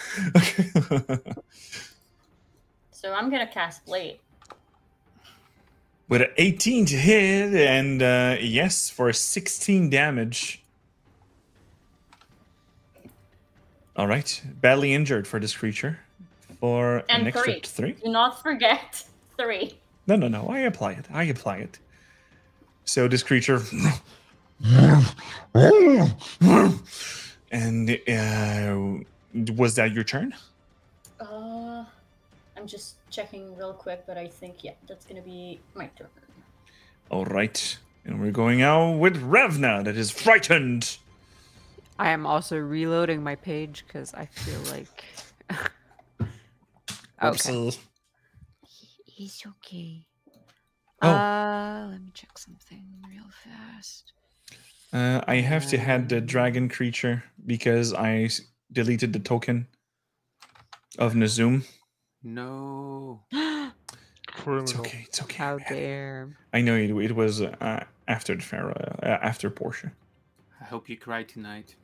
So I'm gonna cast Blade. With an 18 to hit, and yes, for 16 damage. All right, badly injured for this creature. For And an extra 3. Do not forget 3. No. I apply it. So this creature. And was that your turn? I'm just checking real quick, but I think, yeah, that's gonna be my turn. All right. And we're going out with Ravna, that is frightened. I am also reloading my page because I feel like. Okay. He's okay. Oh. Let me check something real fast. I have to add the dragon creature because I deleted the token of Nazum. No. It's okay. How dare. I know it was after the Pharaoh, after Portia. I hope you cry tonight.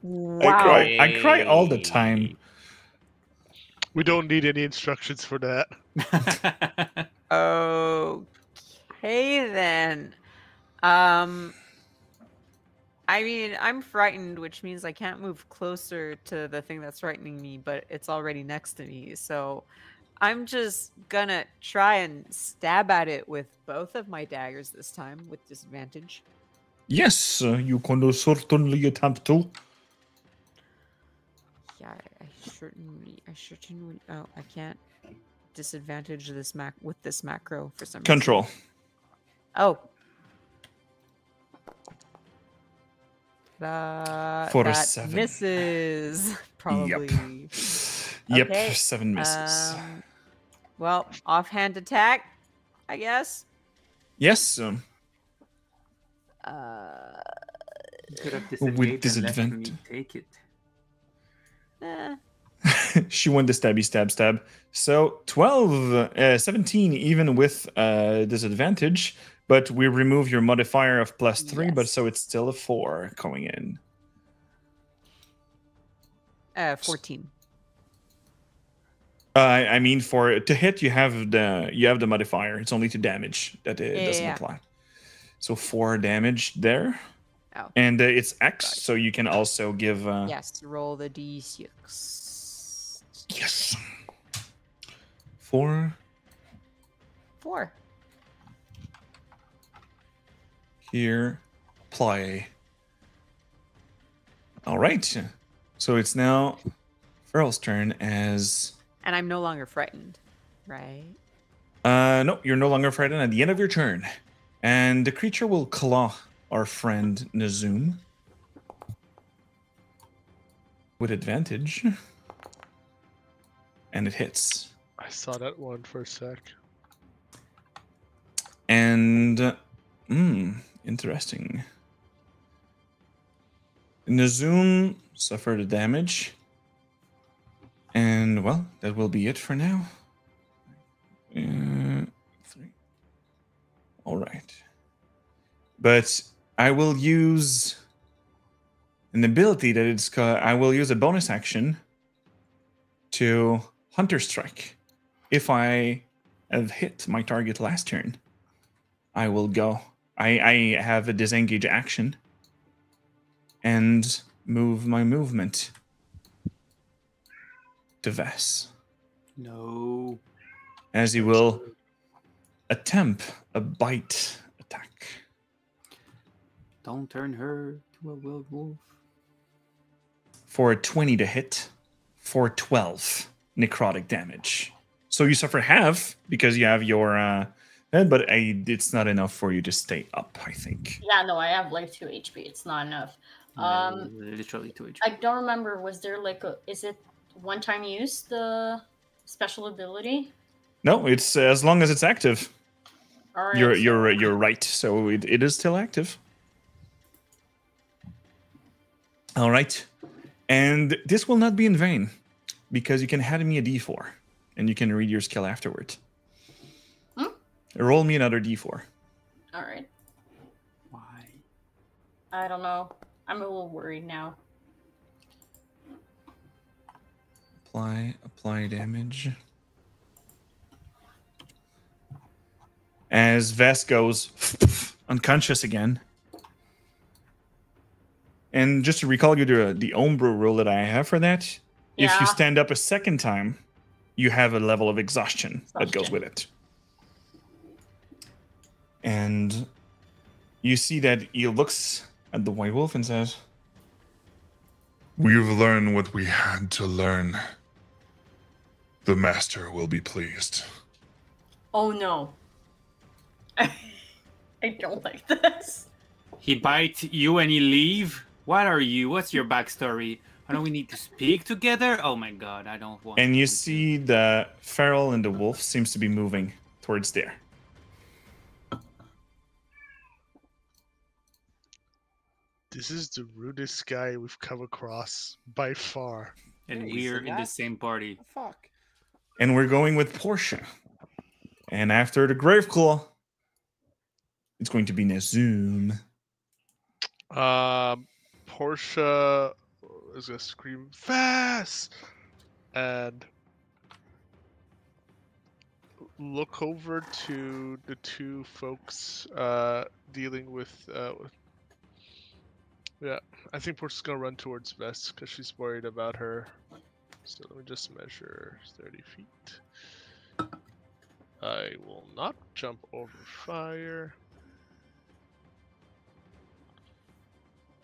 Wow. I cry all the time. We don't need any instructions for that. Okay then. I mean, I'm frightened, which means I can't move closer to the thing that's frightening me, but it's already next to me. So I'm just gonna try and stab at it with both of my daggers this time with disadvantage. Yes, you can certainly attempt to. Yeah, I certainly. Oh, I can't disadvantage this with this macro for some reason. Control. Oh. For that 7. Misses. Probably. Yep, Okay, 7 misses. Well, offhand attack, I guess. Yes. Could have With disadvantage. Take it. She won the stab. So 17 even with disadvantage, but we remove your modifier of +3, Yes. but so it's still a 4 going in. 14. I mean, for to hit, you have the modifier. It's only to damage that it doesn't apply. So 4 damage there. Oh. And it's X, so you can also give. Yes, roll the d6. Yes. 4. 4. Here, play. All right. So it's now Feral's turn as. And I'm no longer frightened, right? No, you're no longer frightened at the end of your turn. And the creature will claw our friend Nazum with advantage. And it hits. I saw that one for a sec. And interesting. Nazum suffered a damage. And, well, that will be it for now. 3. All right. But I will use an ability that it's called. I will use a bonus action to Hunter Strike. If I have hit my target last turn, I will go. I have a disengage action and move my movement to Vess. No. As he will attempt a bite attack. Don't turn her to a werewolf. For a 20 to hit. for 12 necrotic damage. So you suffer half because you have your head, but it's not enough for you to stay up, I think. Yeah, no, I have like 2 HP. It's not enough. Literally 2 HP. I don't remember. Was there like is it one-time use, the special ability? No, it's as long as it's active. All right, You're right. So it is still active. All right, and this will not be in vain because you can hand me a D4 and you can read your skill afterward. Roll me another D4. All right. Why? I don't know. I'm a little worried now. Apply damage. As Vest goes unconscious again. And just to recall you the Ombra rule that I have for that, if you stand up a second time, you have a level of exhaustion that goes with it. And you see that he looks at the White Wolf and says, We've learned what we had to learn. The master will be pleased. Oh no. I don't like this. He bites you and he leave? What are you? What's your backstory? I know we need to speak together? Oh my god, I don't want and you see the feral and the wolf seems to be moving towards there. This is the rudest guy we've come across by far. And we're in the same party. Fuck. And we're going with Portia. And after the Graveclaw, it's going to be Nazum. Portia is gonna scream fast and look over to the two folks dealing with yeah, I think Portia's gonna run towards Vest because she's worried about her. So let me just measure 30 feet. I will not jump over fire.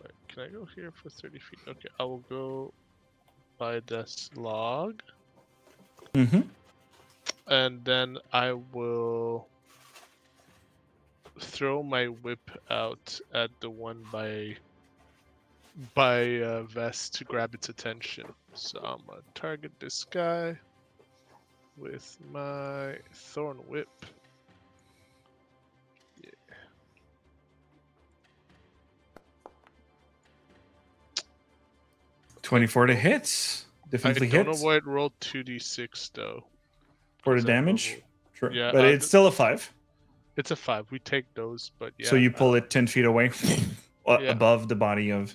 Wait, can I go here for 30 feet? Okay, I will go by this log. Mm-hmm. And then I will throw my whip out at the one by Vest to grab its attention. So I'm gonna target this guy with my thorn whip. Yeah. $24 to hit. Definitely I don't hits. know why it rolled 2d6 though. For the Is that damage? level? Sure. Yeah, but it's still a 5. It's a 5. We take those, but yeah. So you pull it 10 feet away Yeah. above the body of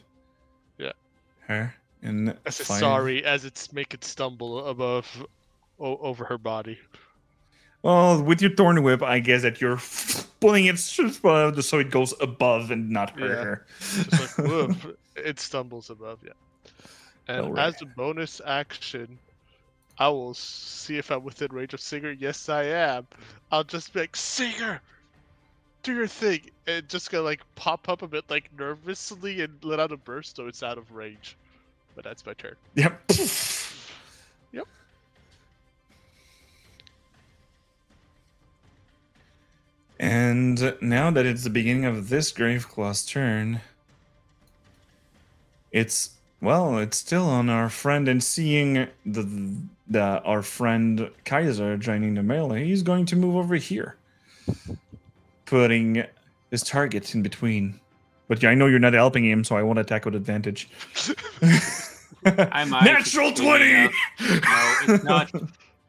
her. And I said sorry as it's make it stumble above over her body. Well, with your thorn whip, I guess that you're pulling it so it goes above and not hurt her. Just like woof, it stumbles above, yeah. And Alright. as a bonus action, I will see if I'm within range of Singer. Yes, I am. I'll just be like, Singer, do your thing. And just gonna like pop up a bit like nervously and let out a burst so it's out of range. But that's my turn. Yep. Yep. And now that it's the beginning of this Graveclaw's turn, it's still on our friend, and seeing our friend Kaiser joining the melee, he's going to move over here, putting his target in between. But yeah, I know you're not helping him, so I won't attack with advantage. I might. Natural 20! No, it's not.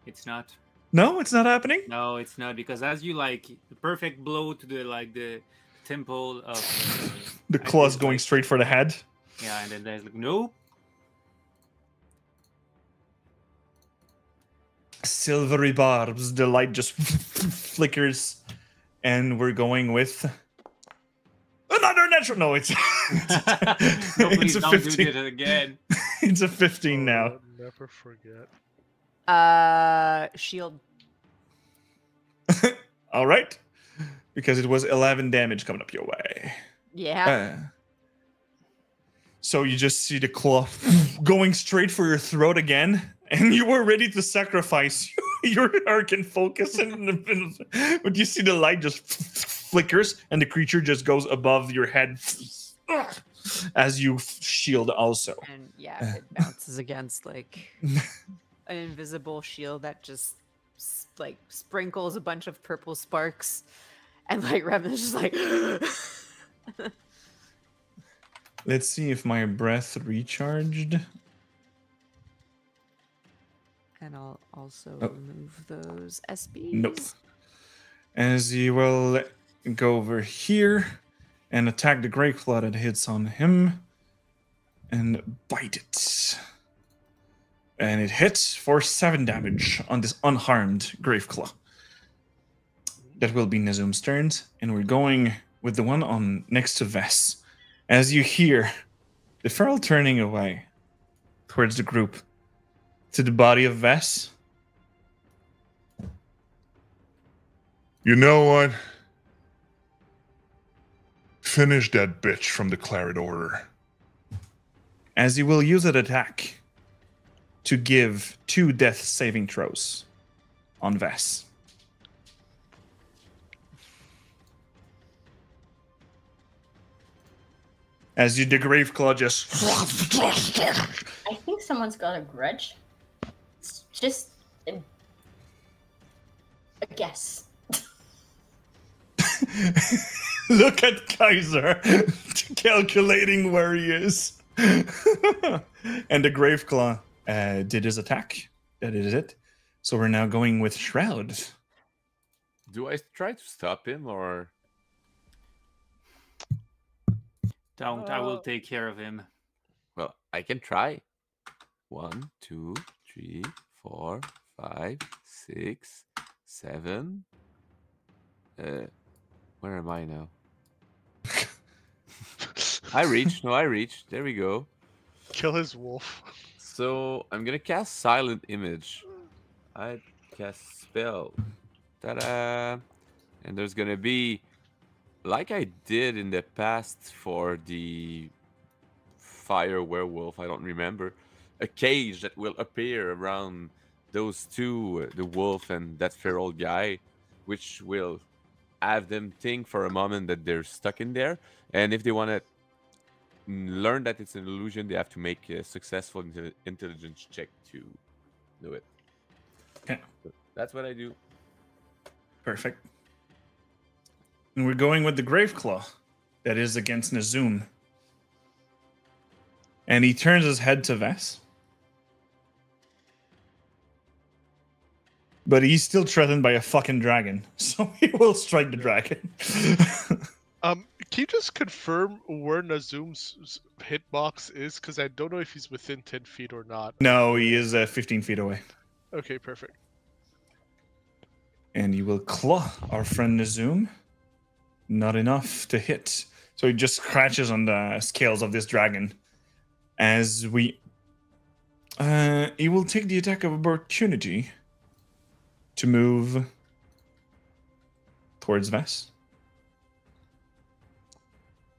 It's not. No, it's not happening? No, it's not, because as you like the perfect blow to the temple of The claw's going straight for the head. Yeah, and then there's like no. Silvery barbs, the light just flickers, and we're going with another natural. No, it's No, it's please a don't 15. do it again. It's a 15 now. Oh, never forget. Shield. All right, because it was 11 damage coming up your way. Yeah. So you just see the claw going straight for your throat again, And you were ready to sacrifice your arcane focus, but you see the light just flickers, and the creature just goes above your head as you shield also. And yeah, it bounces against like an invisible shield that just like sprinkles a bunch of purple sparks, and like Revan's just like. Let's see if my breath recharged. And I'll also remove those SBs. Nope. As you will go over here and attack the Greyclaw that hits on him and bite it. And it hits for 7 damage on this unharmed Graveclaw. That will be Nazum's turn, and we're going with the one on next to Vess. As you hear the feral turning away towards the group, to the body of Vess. You know what? Finish that bitch from the Claret Order. As you will use an attack to give 2 death saving throws on Vess. As you, the Graveclaw just... I think someone's got a grudge. It's just a guess. Look at Kaiser calculating where he is. And the Graveclaw did his attack. That is it. So we're now going with Shroud. Do I try to stop him or? Don't. I will take care of him. Well, I can try. 1, 2, 3, 4, 5, 6, 7. Where am I now? I reached. No, I reached. There we go. Kill his wolf. So I'm gonna cast Silent Image. I cast spell. Ta-da! And there's gonna be, like I did in the past for the fire werewolf, I don't remember, a cage that will appear around those two, the wolf and that feral guy, which will have them think for a moment that they're stuck in there. And if they want to learn that it's an illusion, they have to make a successful intelligence check to do it. Okay. So that's what I do. Perfect. And we're going with the Graveclaw that is against Nazum. And he turns his head to Vess. But he's still threatened by a fucking dragon. So he will strike the dragon. Can you just confirm where Nazum's hitbox is? Because I don't know if he's within 10 feet or not. No, he is 15 feet away. Okay, perfect. And you will claw our friend Nazum. Not enough to hit. So he just scratches on the scales of this dragon. As we... he will take the attack of opportunity to move towards Vess.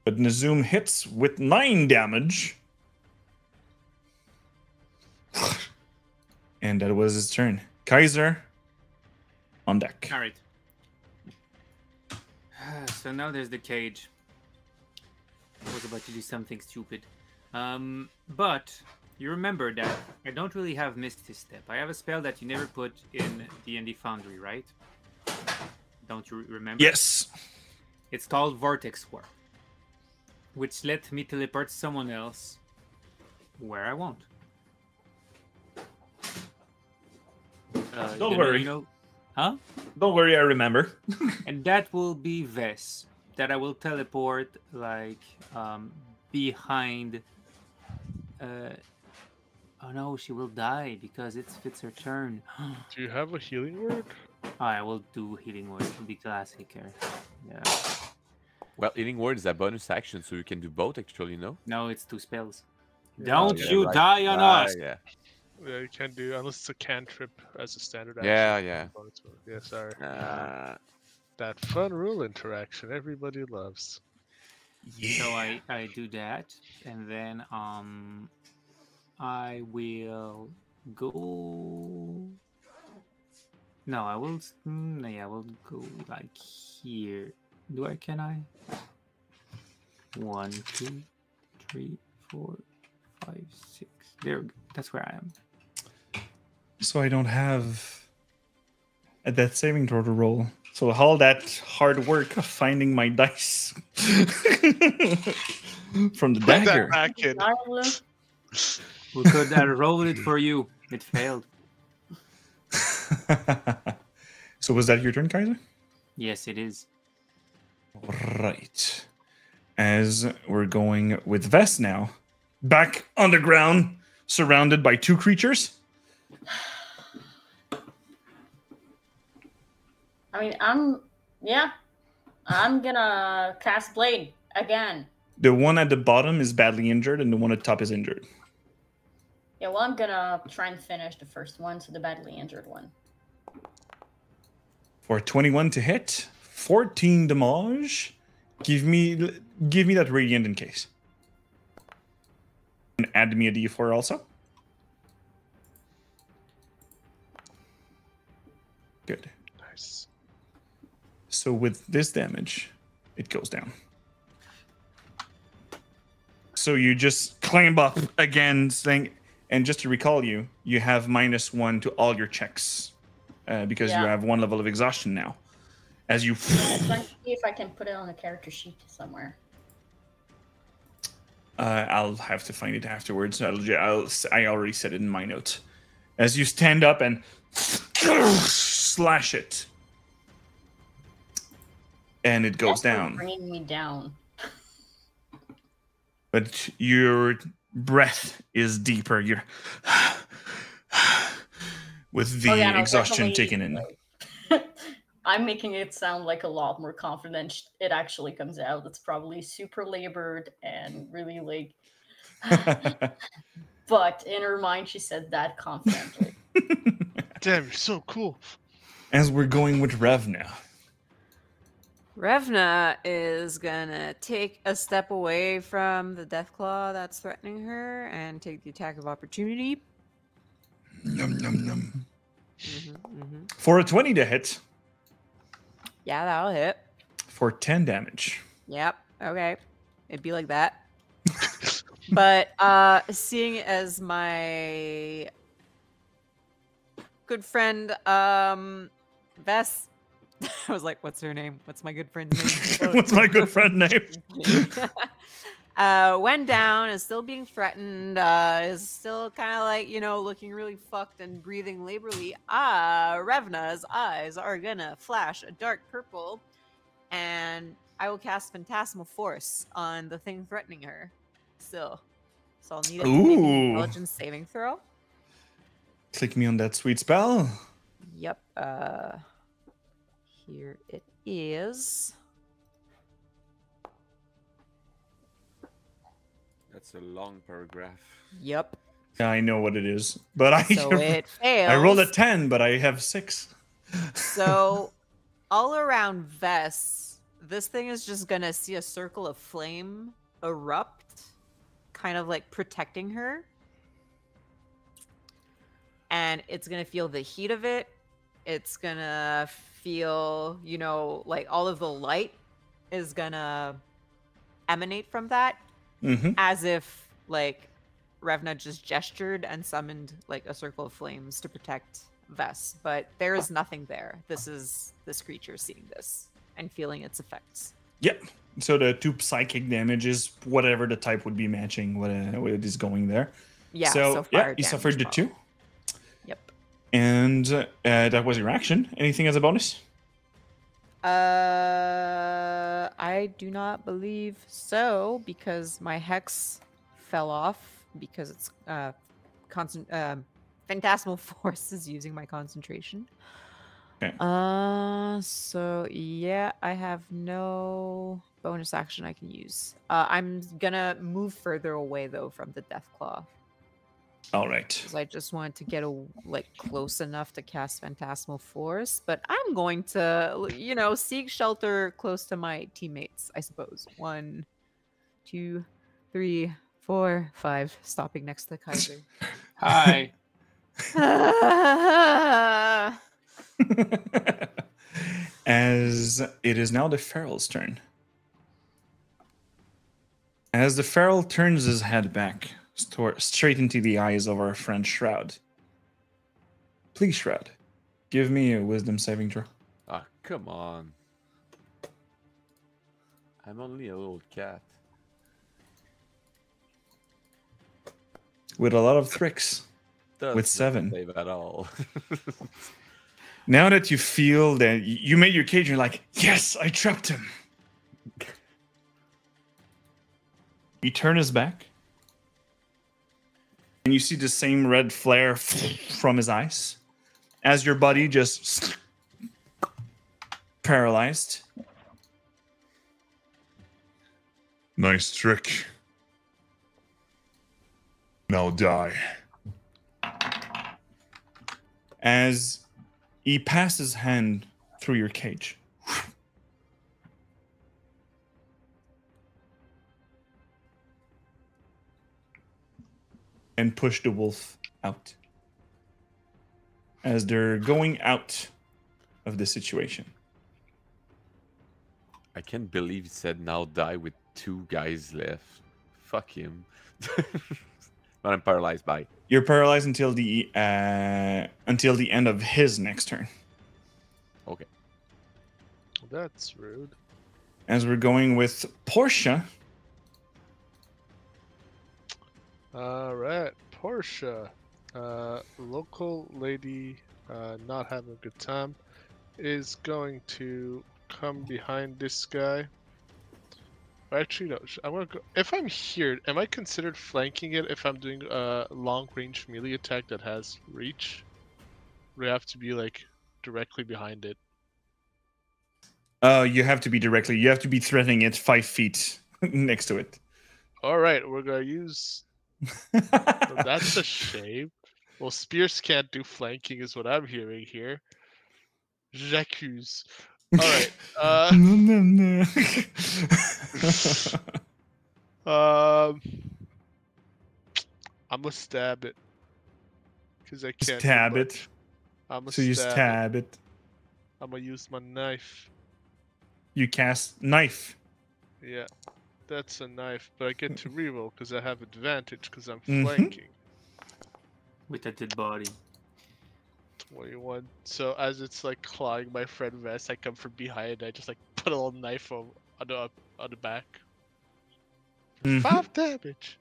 But Nazum hits with 9 damage. And that was his turn. Kaiser, on deck. All right. So now there's the cage. I was about to do something stupid. But you remember that I don't really have Misty Step. I have a spell that you never put in D&D Foundry, right? Don't you remember? Yes. It's called Vortex Warp, which let me teleport someone else where I want. Don't worry. Huh? Don't worry, I remember. And that will be Vess. That I will teleport like behind. Oh no, she will die because it's her turn. Do you have a healing word? I will do healing word. It'll be classic here. Yeah. Well, healing word is a bonus action, so you can do both actually, no? No, it's 2 spells. Yeah. Don't Yeah, you right. die on us! Yeah. Yeah, you can't do unless it's a cantrip as a standard Yeah, action. yeah. Yeah, sorry. That fun rule interaction everybody loves. Yeah. So I do that, and then I will go. No, I will. Yeah, I will go like here. Can I? 1, 2, 3, 4, 5, 6. There. That's where I am. So I don't have that saving throw to roll. So all that hard work of finding my dice from the Put dagger. that back in. Darla. We could roll it for you. It failed. So was that your turn, Kaiser? Yes, it is. Right. As we're going with Vess now, back on the ground, surrounded by 2 creatures. I mean, I'm gonna cast Blade again. The one at the bottom is badly injured, and the one at the top is injured. Yeah, well, I'm gonna try and finish the first one, so the badly injured one. For 21 to hit, 14 damage. Give me that radiant in case. And add me a d4 also. Good. Nice. So with this damage, it goes down. So you just climb up again, saying, and just to recall you, you have -1 to all your checks because you have 1 level of exhaustion now. As you, I'm trying to see if I can put it on a character sheet somewhere. I'll have to find it afterwards. I already said it in my notes. As you stand up and slash it, and it goes That's down. Bringing me down. But your breath is deeper. You're with the exhaustion taken in. I'm making it sound like a lot more confident. It actually comes out. It's probably super labored and really like. But in her mind, she said that confidently. Damn, you're so cool. As we're going with Rev now. Revna is gonna take a step away from the Deathclaw that's threatening her and take the attack of opportunity. Num num num. For a 20 to hit. Yeah, that'll hit. For 10 damage. Yep. Okay. It'd be like that. But seeing as my good friend Vess, I was like, what's her name? What's my good friend's name? What's my good friend name? Went down, is still being threatened, is still kind of like, looking really fucked and breathing laborily. Revna's eyes are gonna flash a dark purple, and I will cast Phantasmal Force on the thing threatening her. Still. So I'll need it to make an intelligence saving throw. Click me on that sweet spell. Yep. Here it is. That's a long paragraph. Yep. Yeah, I know what it is, but So it fails. I rolled a 10, but I have 6. So all around Vess, this thing is just gonna see a circle of flame erupt, kind of like protecting her. And it's gonna feel the heat of it. It's gonna feel, like all of the light is gonna emanate from that. As if, like, Revna just gestured and summoned, like, a circle of flames to protect Vess. But there is nothing there. This is this creature seeing this and feeling its effects. Yep. So the 2 psychic damage is whatever the type would be matching what it is going there. Yeah, so fire you suffered the damage 2. Yep. And that was your action. Anything as a bonus? I do not believe so, because my hex fell off because it's Phantasmal Force is using my concentration. Okay. So yeah, I have no bonus action I can use. I'm gonna move further away though from the Deathclaw. All right. Because I just wanted to get close enough to cast Phantasmal Force, but I'm going to, seek shelter close to my teammates, I suppose. 1, 2, 3, 4, 5, stopping next to Kaiser. Hi. As it is now the Feral's turn. As the Feral turns his head back, straight into the eyes of our friend Shroud. Please, Shroud, give me a wisdom saving throw. Ah, come on. I'm only a little cat. With a lot of tricks. Does With not 7. save at all. Now that you feel that you made your cage, you're like, yes, I trapped him. You turn his back. And you see the same red flare from his eyes. As your buddy just paralyzed. Nice trick. Now die. As he passes his hand through your cage. And push the wolf out. As they're going out of the situation. I can't believe he said now die with 2 guys left. Fuck him. But I'm paralyzed. Bye. You're paralyzed until the end of his next turn. Okay. That's rude. As we're going with Portia. All right, Portia, local lady, not having a good time, is going to come behind this guy. Actually, no. I'm gonna go. If I'm here, am I considered flanking it if I'm doing a long-range melee attack that has reach? Or do I have to be like directly behind it? You have to be directly. You have to be threatening it 5 feet next to it. All right, we're gonna use. Well, that's a shame. Well, spears can't do flanking, is what I'm hearing here. J'accuse. All right. No. I'm gonna stab it because I can't. Stab do it. much. I'm gonna So you stab it. stab it. I'm gonna use my knife. You cast knife. Yeah, that's a knife, but I get to reroll because I have advantage because I'm Mhm. flanking. With a dead body. 21. So as it's like clawing my friend Vest, I come from behind. I just like put a little knife on the back. Mhm. 5 damage.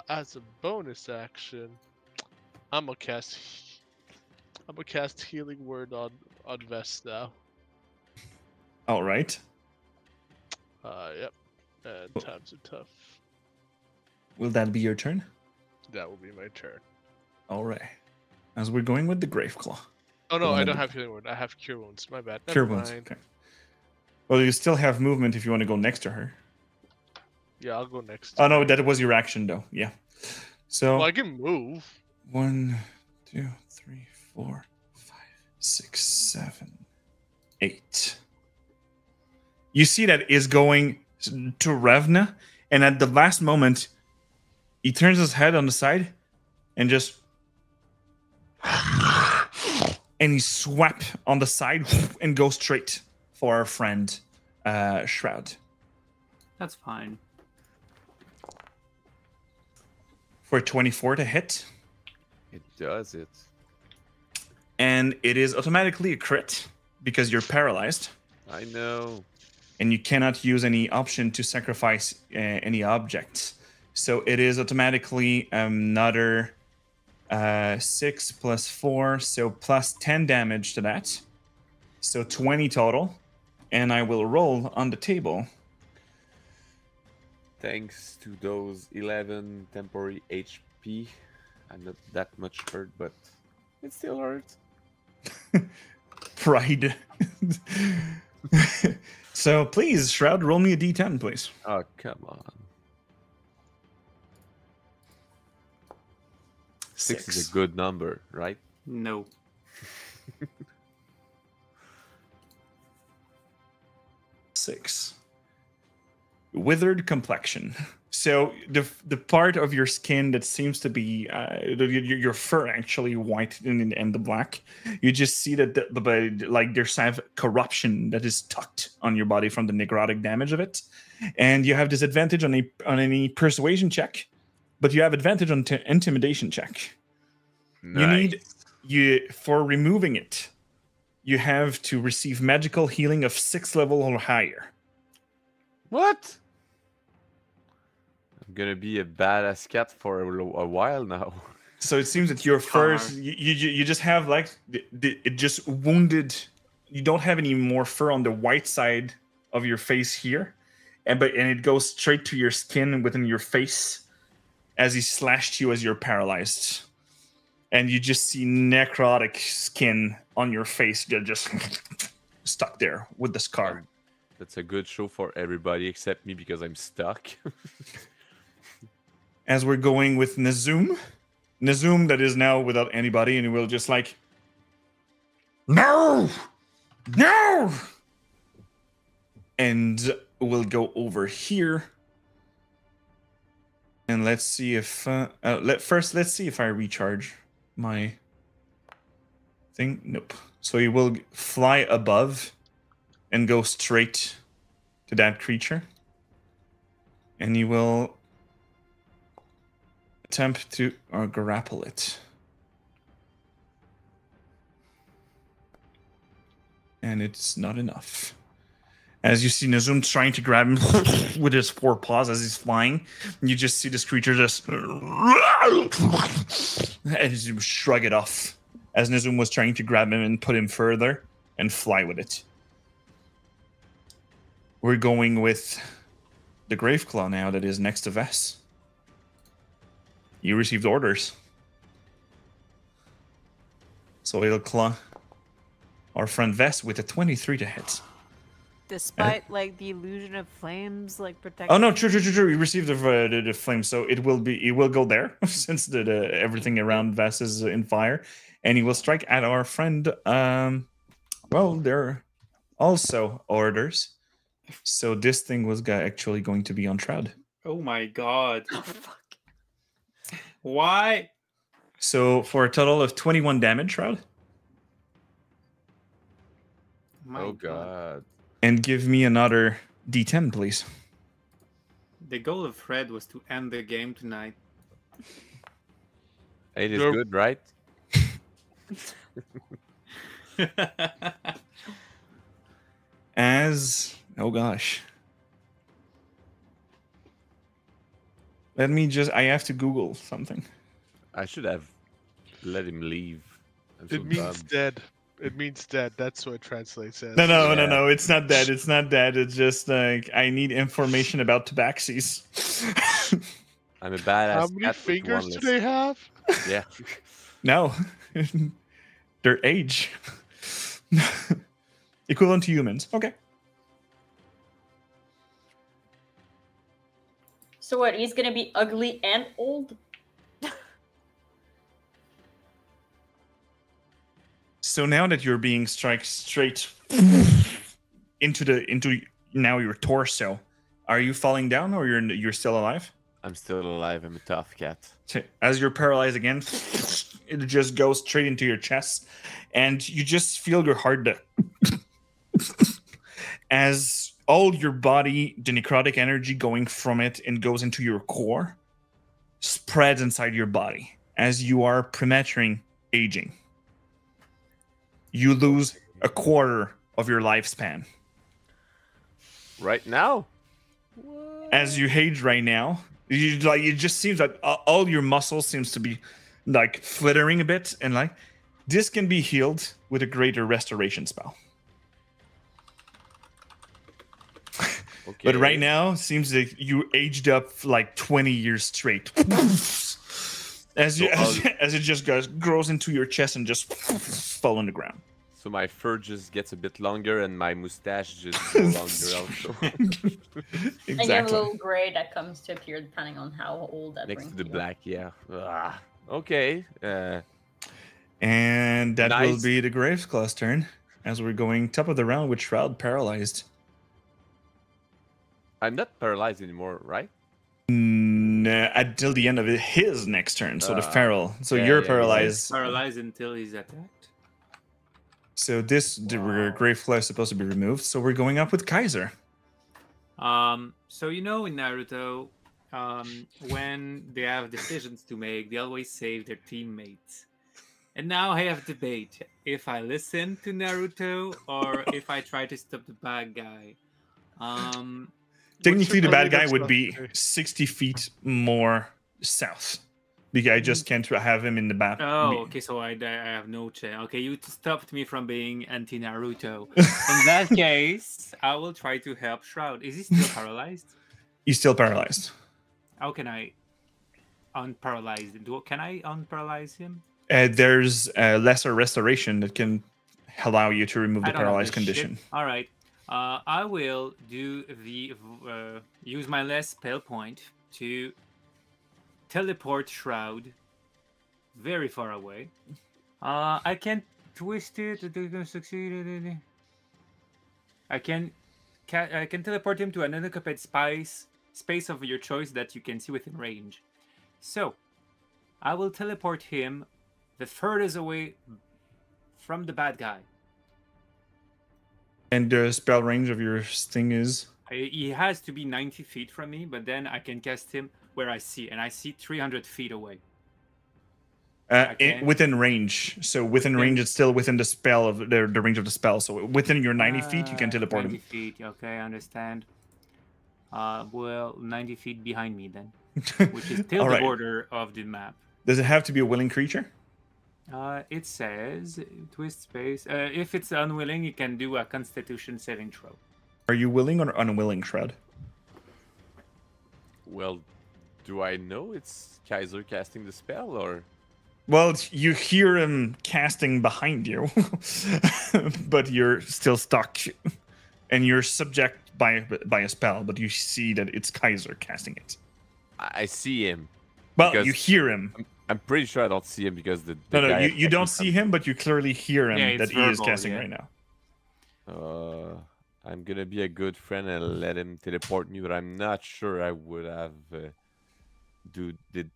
As a bonus action, I'm gonna cast Healing Word on Vest now. All right. Yep. And times are tough. Will that be your turn? That will be my turn. All right. As we're going with the Graveclaw. Oh no, One I of don't the- have Healing Word. I have Cure Wounds. My bad. Cure Never wounds. mind. Okay. Well, you still have movement if you want to go next to her. Yeah, I'll go next. Oh no, that was your action though. Yeah. So Well, I can move. 1, 2, 3, 4, 5, 6, 7, 8. You see that is going to Revna, and at the last moment, he turns his head on the side and just and he swap on the side and goes straight for our friend Shroud. That's fine. For 24 to hit. It does it. And it is automatically a crit because you're paralyzed. I know. And you cannot use any option to sacrifice any objects. So it is automatically another 6 plus 4, so plus 10 damage to that. So 20 total. And I will roll on the table. Thanks to those 11 temporary HP. I'm not that much hurt, but it still hurts. Pride. So please, Shroud, roll me a d10, please. Oh, come on. 6 is a good number, right? No. 6. Withered complexion. So the part of your skin that seems to be your fur actually white and the black, you just see that like there's some corruption that is tucked on your body from the necrotic damage of it, and you have disadvantage on any persuasion check, but you have advantage on intimidation check. Nice. For removing it, you have to receive magical healing of 6th level or higher. What? I'm gonna be a badass cat for a while now. So it seems that your first, you just have like it just wounded. You don't have any more fur on the white side of your face here, and it goes straight to your skin within your face as he slashed you as you're paralyzed, and you just see necrotic skin on your face. They're just stuck there with the scar. That's a good show for everybody except me because I'm stuck. As we're going with Nazum that is now without anybody, and he will just like, no, and we'll go over here, and let's see if let's see if I recharge my thing. Nope. So he will fly above and go straight to that creature, and he will attempt to grapple it. And it's not enough. As you see Nazum trying to grab him with his 4 paws as he's flying, you just see this creature just and you shrug it off as Nazum was trying to grab him and put him further and fly with it. We're going with the Graveclaw now that is next to Vess. You received orders. So it'll claw our friend Vess with a 23 to hit. Despite like the illusion of flames, like protecting. Oh no, true. You received the flame, so it will go there since everything around Vess is in fire, and he will strike at our friend. Well, there are also orders, so this thing was actually going to be on Shroud. Oh my god. Oh, fuck. Why? So for a total of 21 damage, Shroud. Oh god. And give me another D10, please. The goal of Fred was to end the game tonight. It is good, right? Oh gosh. I have to Google something. I should have let him leave. It means dead. It means dead. That's what it translates as. No. It's not that. It's not that. It's just like I need information about tabaxis. I'm a badass. How many fingers do they have? Yeah. No. Their age. Equivalent to humans. Okay. So what? He's gonna be ugly and old? So now that you're being struck straight into now your torso, are you falling down or you're still alive? I'm still alive. I'm a tough cat. As you're paralyzed again, it just goes straight into your chest, and you just feel your heart as all your body, the necrotic energy going from it and goes into your core, spreads inside your body as you are prematurely aging. You lose a quarter of your lifespan. Right now? As you age right now, it just seems like all your muscles seems to be like flittering a bit, and like this can be healed with a greater restoration spell. Okay. But right now, seems like you aged up like 20 years straight. As it just grows into your chest and just fall on the ground. So my fur just gets a bit longer and my mustache just goes longer also. Exactly. And you have a little gray that comes to appear depending on how old that next brings to the you. black, yeah. Okay. And that will be the Graveclaw's turn as we're going top of the round with Shroud paralyzed. I'm not paralyzed anymore, right? Until the end of his next turn, so the feral. So yeah, you're yeah, paralyzed. Paralyzed until he's attacked. So the Grave Claw is supposed to be removed. So we're going up with Kaiser. So in Naruto, when they have decisions to make, they always save their teammates. And now I have debate if I listen to Naruto or if I try to stop the bad guy. Technically, the bad guy would political be 60 feet more south. Because I just can't have him in the back. Oh, okay, so I have no chance. Okay, you stopped me from being anti-Naruto. In that case, I will try to help Shroud. Is he still paralyzed? He's still paralyzed. How can I unparalyze him? Can I unparalyze him? There's a lesser restoration that can allow you to remove I the don't know paralyzed this shit. condition. All right. I will do the use my last spell point to teleport Shroud very far away. I can twist it. Succeed. I can teleport him to an unoccupied space of your choice that you can see within range. So I will teleport him the furthest away from the bad guy. And the spell range of your sting is? He has to be 90 feet from me, but then I can cast him where I see, and I see 300 feet away. Within range. So within range, it's still within the spell of the range of the spell. So within your 90 feet, you can teleport 90 him. feet, okay, I understand. Well, 90 feet behind me then, which is still the border of the map. Does it have to be a willing creature? It says twist space. If it's unwilling, you can do a Constitution saving throw. Are you willing or unwilling, Shroud? Well, do I know it's Kaiser casting the spell, or? Well, you hear him casting behind you, but you're still stuck, and you're subject by a spell. But you see that it's Kaiser casting it. I see him. Well, you hear him. I'm pretty sure I don't see him because the no, you don't see him, but you clearly hear him that he is casting right now. I'm gonna be a good friend and let him teleport me, but I'm not sure I would have.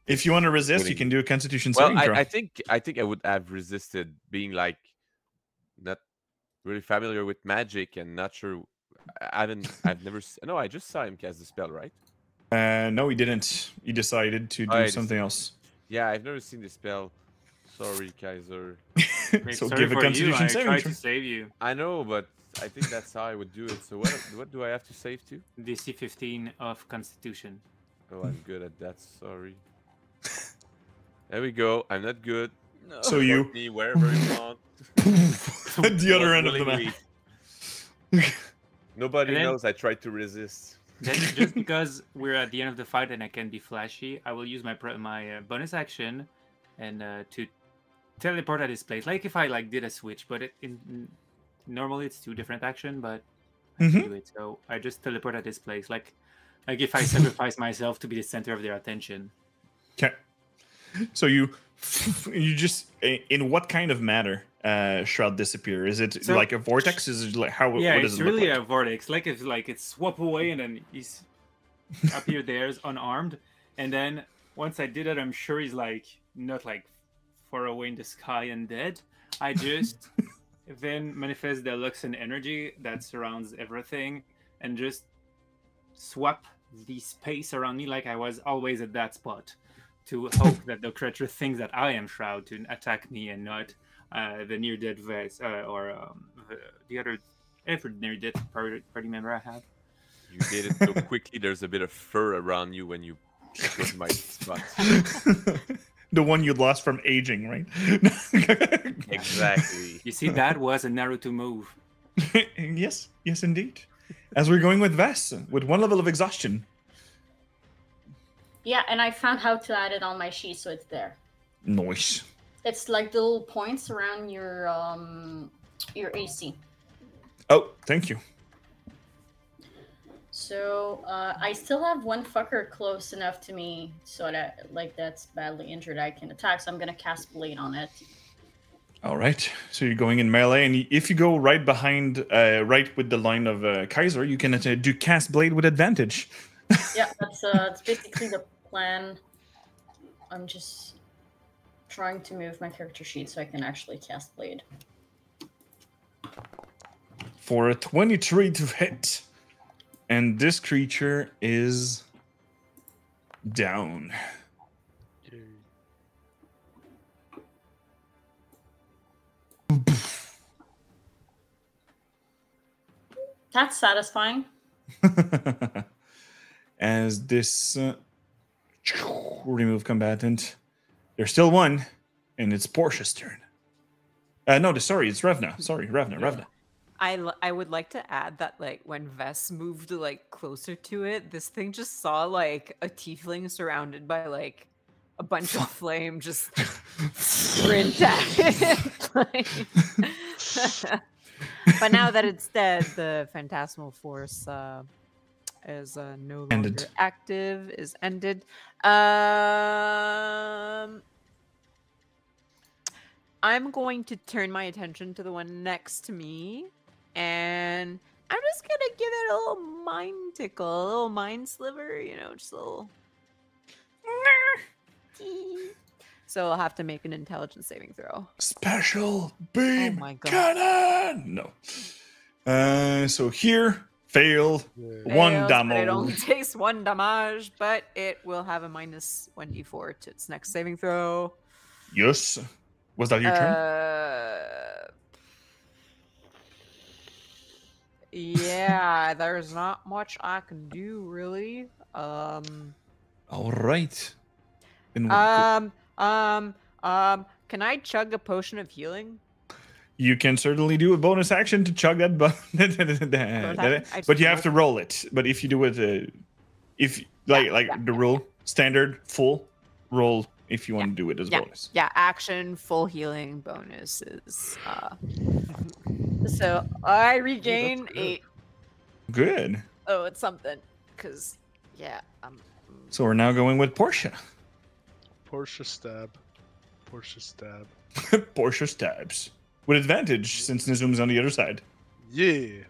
If you want to resist, you can do a Constitution saving throw. I think I would have resisted being like not really familiar with magic and not sure. I've never. No, I just saw him cast the spell, right? No, he didn't. He decided to do something else. Yeah, I've never seen the spell. Sorry, Kaiser. So give a Constitution saving throw. I tried to save you. I know, but I think that's how I would do it. So what do I have to save to? DC 15 of Constitution. Oh, I'm good at that. Sorry. There we go. I'm not good. No, so you me wherever you want. At the other end of the map. Nobody knows I tried to resist. Then just because we're at the end of the fight and I can be flashy, I will use my bonus action and to teleport at this place. Like if I did a switch, but normally it's 2 different action, but I can do it. So I just teleport at this place, like if I sacrifice myself to be the center of their attention. Okay. So you just in what kind of matter Shroud disappear? Is it like a vortex? Is it like how? Yeah, what does it's it look really like? a vortex. Like if it's swap away and then he's up here there unarmed, and then once I did it, I'm sure he's not far away in the sky and dead. I just then manifest the Luxon energy that surrounds everything and just swap the space around me like I was always at that spot, to hope that the creature thinks that I am Shroud to attack me and not the near-dead vest or the other near-dead party member I have. You did it so quickly. There's a bit of fur around you when you hit my spot. The one you lost from aging, right? Exactly. You see, that was a Naruto move. Yes, indeed. As we're going with Vess, with 1 level of exhaustion. Yeah, and I found how to add it on my sheet, so it's there. Nice. It's like the little points around your AC. Oh, thank you. So I still have 1 fucker close enough to me so that that's badly injured I can attack. So I'm gonna cast Blade on it. All right. So you're going in melee, and if you go right behind, right with the line of Kaiser, you can do cast Blade with advantage. Yeah, that's basically the plan. I'm just trying to move my character sheet so I can actually cast Blade. For a 23 to hit. And this creature is down. That's satisfying. As this remove combatant, there's still one, and it's Portia's turn. No, sorry, it's Revna. Sorry, Revna. I would like to add that like when Vess moved like closer to it, this thing just saw like a tiefling surrounded by like a bunch of flame just sprint at it. But now that it's dead, the phantasmal force is no longer Ended. active, is ended. I'm going to turn my attention to the one next to me, and I'm just gonna give it a little mind tickle, a little mind sliver, you know, just a little. So I'll have to make an intelligence saving throw. Special beam Oh my God. cannon. No. So here, fail. One Fails, but it only damage. takes 1 damage, but it will have a minus 1d4 to its next saving throw. Yes. Was that your turn? Yeah, there's not much I can do really. All right. Then Can I chug a potion of healing? you can certainly do a bonus action to chug that, but you have to roll it. But if you do it, if the rule standard full roll, if you want to do it as bonus. Yeah, action full healing bonuses. So I regain 8. Good. Oh, it's something. Cause So we're now going with Portia. Portia stab. Portia stab. Portia stabs with advantage since Nizum's on the other side. Yeah.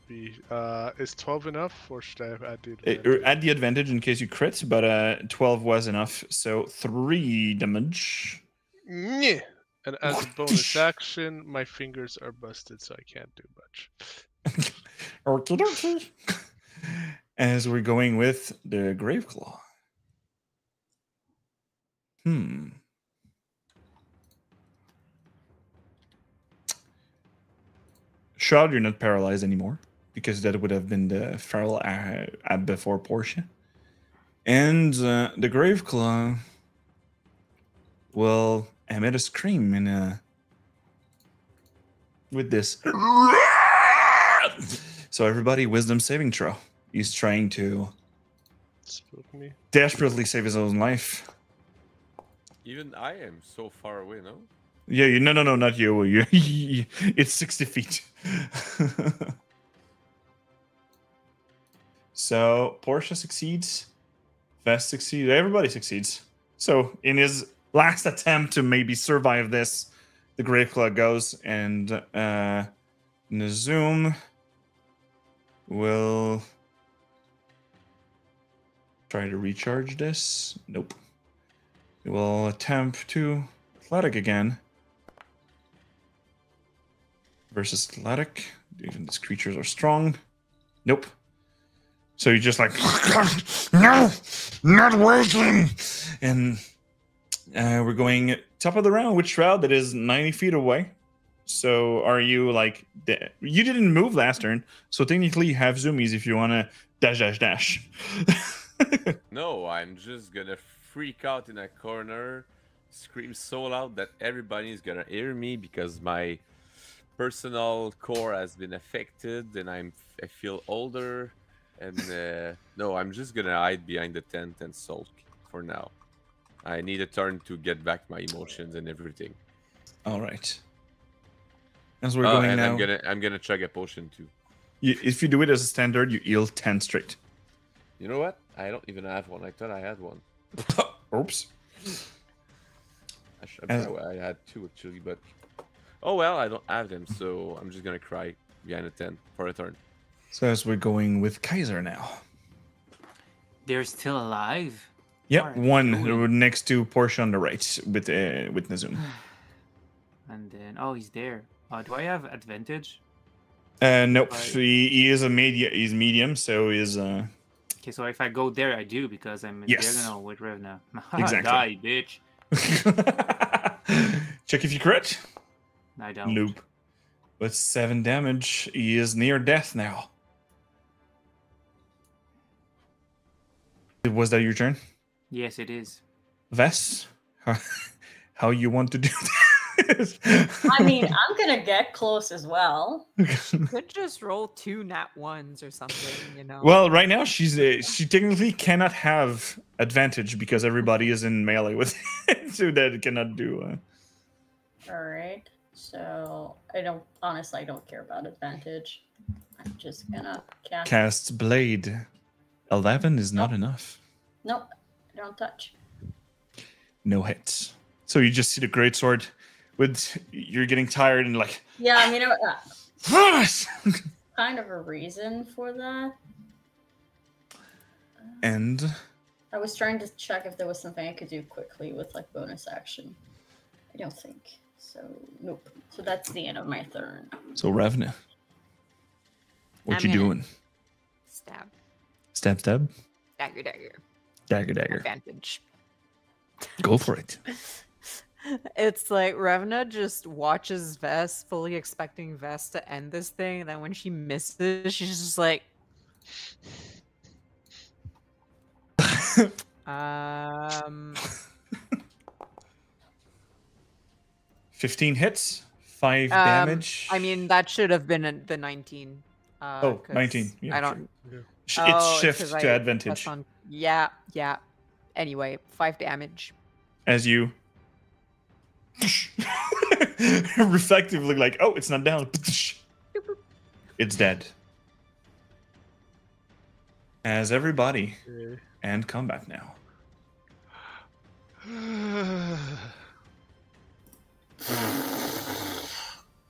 Is 12 enough, or should I add the advantage? Add the advantage in case you crit, but 12 was enough. So 3 damage. Yeah. And as a bonus action, my fingers are busted, so I can't do much. Okie dokie. As we're going with the Graveclaw. Shroud, you're not paralyzed anymore, because that would have been the feral ab before Portia. And the Graveclaw will emit a scream with this. So everybody, wisdom saving throw. He's trying to desperately save his own life. Even I am so far away, no? Yeah, no, not you. It's 60 feet. So Portia succeeds. Vest succeeds. Everybody succeeds. So in his last attempt to maybe survive this, the Graveclaw goes, and Nizum will try to recharge this. Nope. He will attempt to athletic again. Versus athletic. Even these creatures are strong. Nope. So you're just like, no, not working. And we're going top of the round with Shroud that is 90 feet away. So are you like, you didn't move last turn. So technically you have zoomies if you want to dash. No, I'm just going to freak out in a corner, scream so loud that everybody is going to hear me because my personal core has been affected and I feel older. And no, I'm just gonna hide behind the tent and sulk for now. I need a turn to get back my emotions and everything. All right. As we're going and now, I'm gonna chug a potion too. If you do it as a standard, you heal 10 straight. You know what? I don't even have one. I thought I had one. Oops. I had 2 actually, but oh well, I don't have them, so I'm just gonna cry behind a tent for a turn. So as we're going with Kaiser now. They're still alive? Yep, What are they one doing? next to Porsche on the right with Nazum. And then, oh, he's there. Do I have advantage? Nope, Right. he is he's medium, so is Okay, so if I go there, I do because I'm Yes. diagonal with Revna. Exactly. Die, bitch. Check if you crit. I don't. Nope. But 7 damage. He is near death now. Was that your turn? Yes, it is. Vess? How you want to do this? I mean, I'm gonna get close as well. Could just roll 2 nat 1s or something, you know. Well, right now she technically cannot have advantage because everybody is in melee with it, so that it cannot do. All right. So I don't care about advantage. I'm just gonna cast. Casts blade. 11 is not enough. Nope. I don't touch. No hits. So you just see the greatsword with you're getting tired and like. Yeah, I mean, kind of a reason for that. And I was trying to check if there was something I could do quickly with like bonus action. I don't think so. Nope. So that's the end of my turn. so Ravna. What I'm you gonna- doing? Stab. Stab, stab. Dagger, dagger. Dagger, dagger. Advantage. Go for it. It's like Revna just watches Vess, fully expecting Vess to end this thing, and then when she misses, she's just like, 15 hits, 5 damage. I mean, that should have been the 19. 19. Yeah, I don't. It's Oh, shift 'cause to I advantage pressed on- Yeah, yeah. Anyway, 5 damage. as you reflectively like, oh, it's not down. It's dead. As everybody and combat now.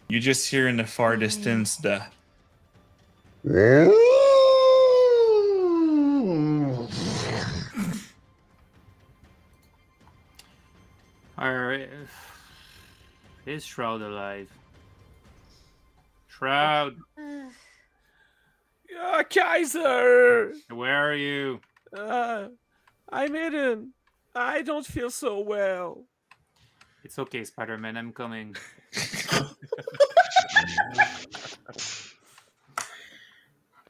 You just hear in the far distance the Alright. Is Shroud alive? Shroud, Kaiser! where are you? I'm hidden. I don't feel so well. It's okay, Spider-Man, I'm coming.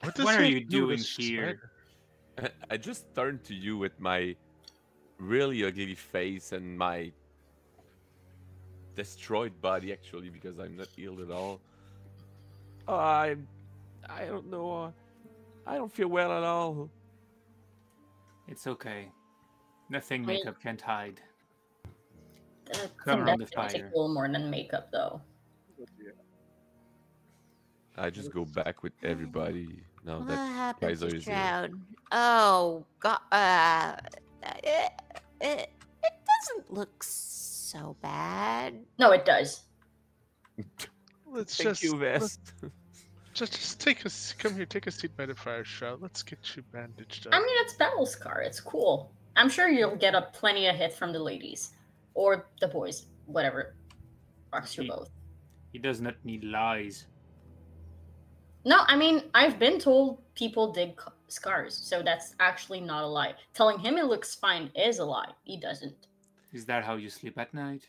What are you doing here? I just turned to you with my really ugly face and my destroyed body, actually, because I'm not healed at all. I don't know. I don't feel well at all. It's okay. Nothing Wait. makeup can't hide. Some around the death take a fire. little more than makeup, though. I just go back with everybody now What that happened Kaiser to is here. Shroud? Oh, God. It doesn't look so bad. No, it does. Let's Thank just, you, let's- Vest. just take us. Come here, take a seat by the fire, Shroud. Let's get you bandaged up. I mean, it's Battle Scar. It's cool. I'm sure you'll get a plenty of hit from the ladies. Or the boys. Whatever. Rocks you both. He does not need lies. No, I mean, I've been told people dig scars, so that's actually not a lie. Telling him it looks fine is a lie. He doesn't. Is that how you sleep at night?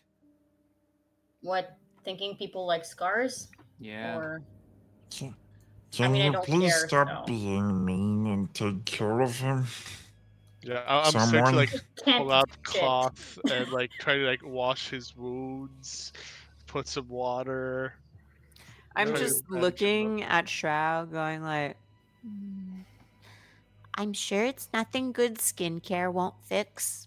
What? Thinking people like scars? Yeah. Or Can I mean, I you don't please care, stop so. being mean and take care of him? Yeah, I'm starting Someone? to like can't pull out shit. cloth and like try to like wash his wounds, put some water. I'm Try to just bandage him looking at Shroud, going like, I'm sure it's nothing good skincare won't fix.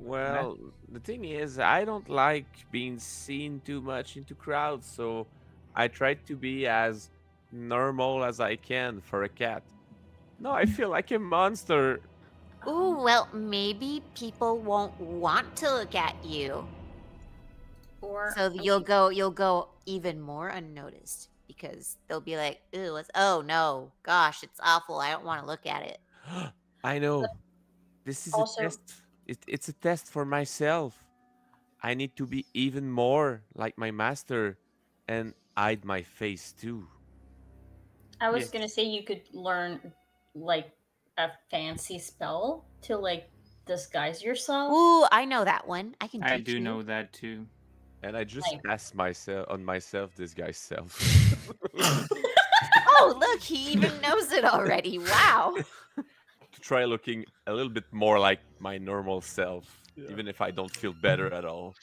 Well, the thing is, I don't like being seen too much into crowds, so I try to be as normal as I can for a cat. No, I feel like a monster. Ooh, well, maybe people won't want to look at you. or So you'll go even more unnoticed. because they'll be like, "Ooh, oh no, gosh, it's awful. I don't want to look at it." I know. This is Also- a test. It's a test for myself. I need to be even more like my master and hide my face too. I was Yes. gonna say you could learn like a fancy spell to like disguise yourself. Ooh, I know that one. I can teach I do you. know that too. And I just Like- pass myself on myself this guy's self. Oh, look, he even knows it already. Wow. To try looking a little bit more like my normal self, Yeah. even if I don't feel better at all.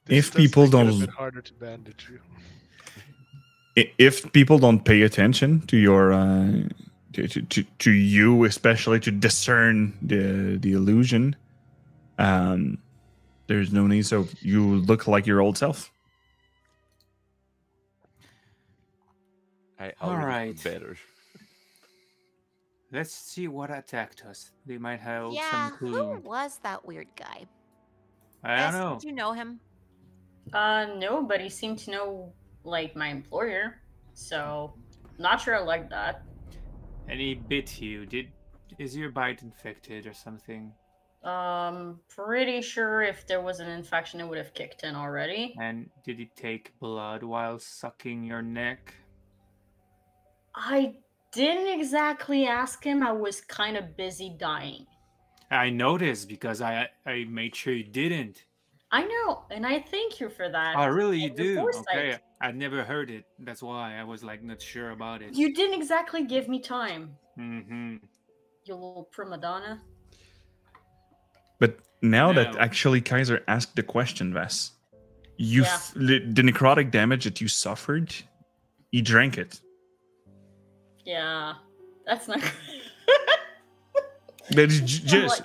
This If does people make it a don't- bit harder to bandage you. If people don't pay attention to your to you, especially to discern the illusion, there's no need. So you look like your old self. I All already right. feel better. Let's see what attacked us. They might have Yeah, some who clue. was that weird guy? I don't Bess, know. Did you know him? No, but he seemed to know like my employer, so not sure I like that. And he bit you. Is your bite infected or something? Pretty sure if there was an infection, it would have kicked in already. And did he take blood while sucking your neck? I didn't exactly ask him. I was kind of busy dying. I noticed because I made sure you didn't. I know, and I thank you for that. Oh, really? You and your do? foresight. Okay. I'd never heard it. That's why I was like not sure about it. You didn't exactly give me time, Mm-hmm. you little prima donna. But now that No. actually Kaiser asked the question, Vess, you Yeah. the necrotic damage that you suffered, he drank it. Yeah, that's not good. But it's just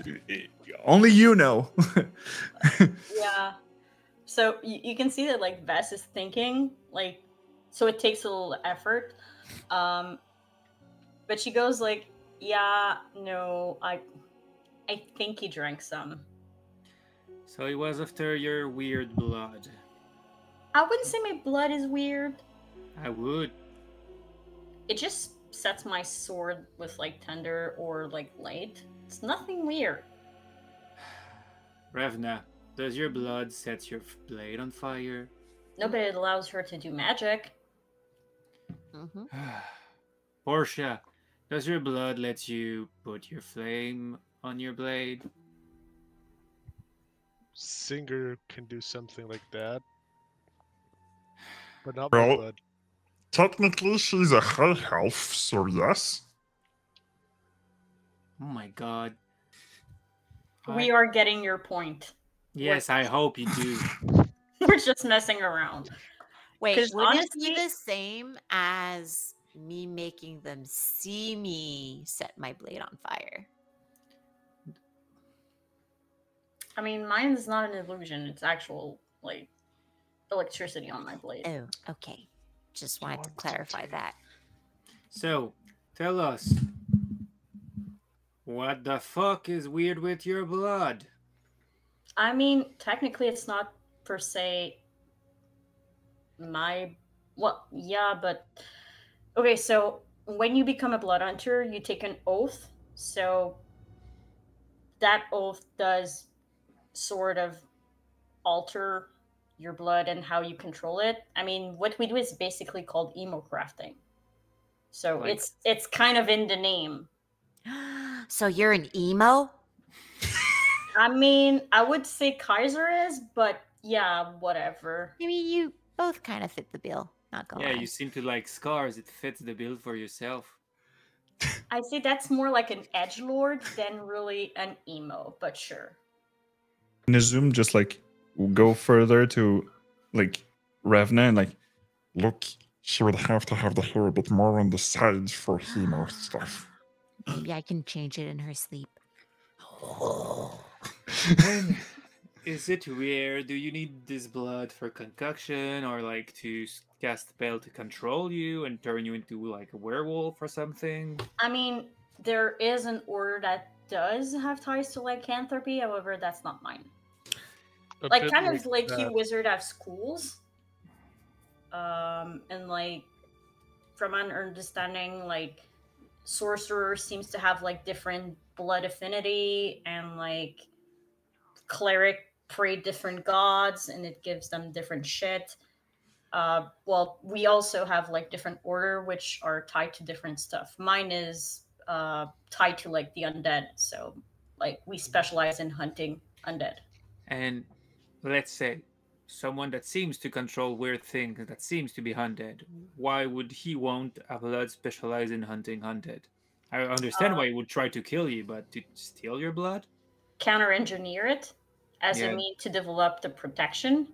only you know. Yeah. So you can see that like Vess is thinking like, so it takes a little effort. But she goes like, yeah, no, I think he drank some. So it was after your weird blood. I wouldn't say my blood is weird. I would. It just sets my sword with like tender or like light. It's nothing weird. Revna, does your blood set your blade on fire? No, but it allows her to do magic. Mm-hmm. Portia, does your blood let you put your flame on your blade? Singer can do something like that. But not my Well- blood. Technically, she's a high elf, so yes. Oh my god. We are getting your point. Yes, I hope you do. We're just messing around. Wait, 'Cause would it honestly- be the same as me making them see me set my blade on fire? I mean, mine is not an illusion. It's actual, like, electricity on my blade. Oh, okay. Just wanted to clarify that. So, tell us. What the fuck is weird with your blood? I mean, technically, it's not per se my. Well, yeah, but. Okay, so when you become a blood hunter, you take an oath. So that oath does sort of alter your blood and how you control it. I mean, what we do is basically called emo crafting. So Like- it's kind of in the name. So you're an emo? I mean, I would say Kaiser is, but yeah, whatever. I mean, you both kind of fit the bill. Not gonna Yeah, lie. you seem to like scars. It fits the bill for yourself. I say that's more like an edgelord than really an emo, but sure. Nazum just like go further to like Revna and like Look, she would have to have the hair a bit more on the sides for hemo stuff. Maybe I can change it in her sleep. And is it rare? Do you need this blood for concoction or like to cast spell to control you and turn you into like a werewolf or something? I mean, there is an order that does have ties to lycanthropy, however, that's not mine. A Like bit kind of like that. you wizard have schools. And like from an understanding, like sorcerer seems to have like different blood affinity, and like cleric pray different gods, and it gives them different shit. Well, we also have like different order which are tied to different stuff. Mine is tied to like the undead, so like we specialize in hunting undead. And let's say someone that seems to control weird things that seems to be undead. Why would he want a blood specialized in hunting undead? I understand why he would try to kill you, but to steal your blood? Counter engineer it as a Yeah. mean to develop the protection.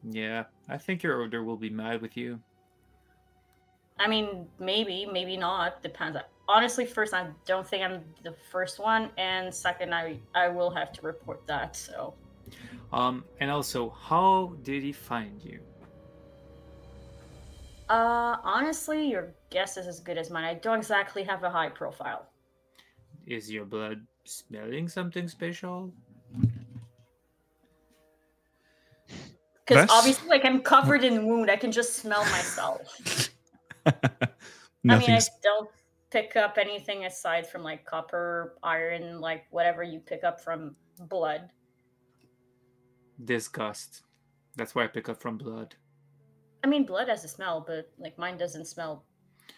Yeah, I think your order will be mad with you. I mean, maybe not. Depends. Honestly, first, I don't think I'm the first one, and second, I will have to report that. So, And also, how did he find you? honestly, your guess is as good as mine. I don't exactly have a high profile. Is your blood smelling something special? Because Vess? obviously, like I'm covered in wound, I can just smell myself. I mean, I Nothing's don't pick up anything aside from like copper, iron, like whatever you pick up from blood. Disgust. That's why I pick up from blood. I mean, blood has a smell, but like mine doesn't smell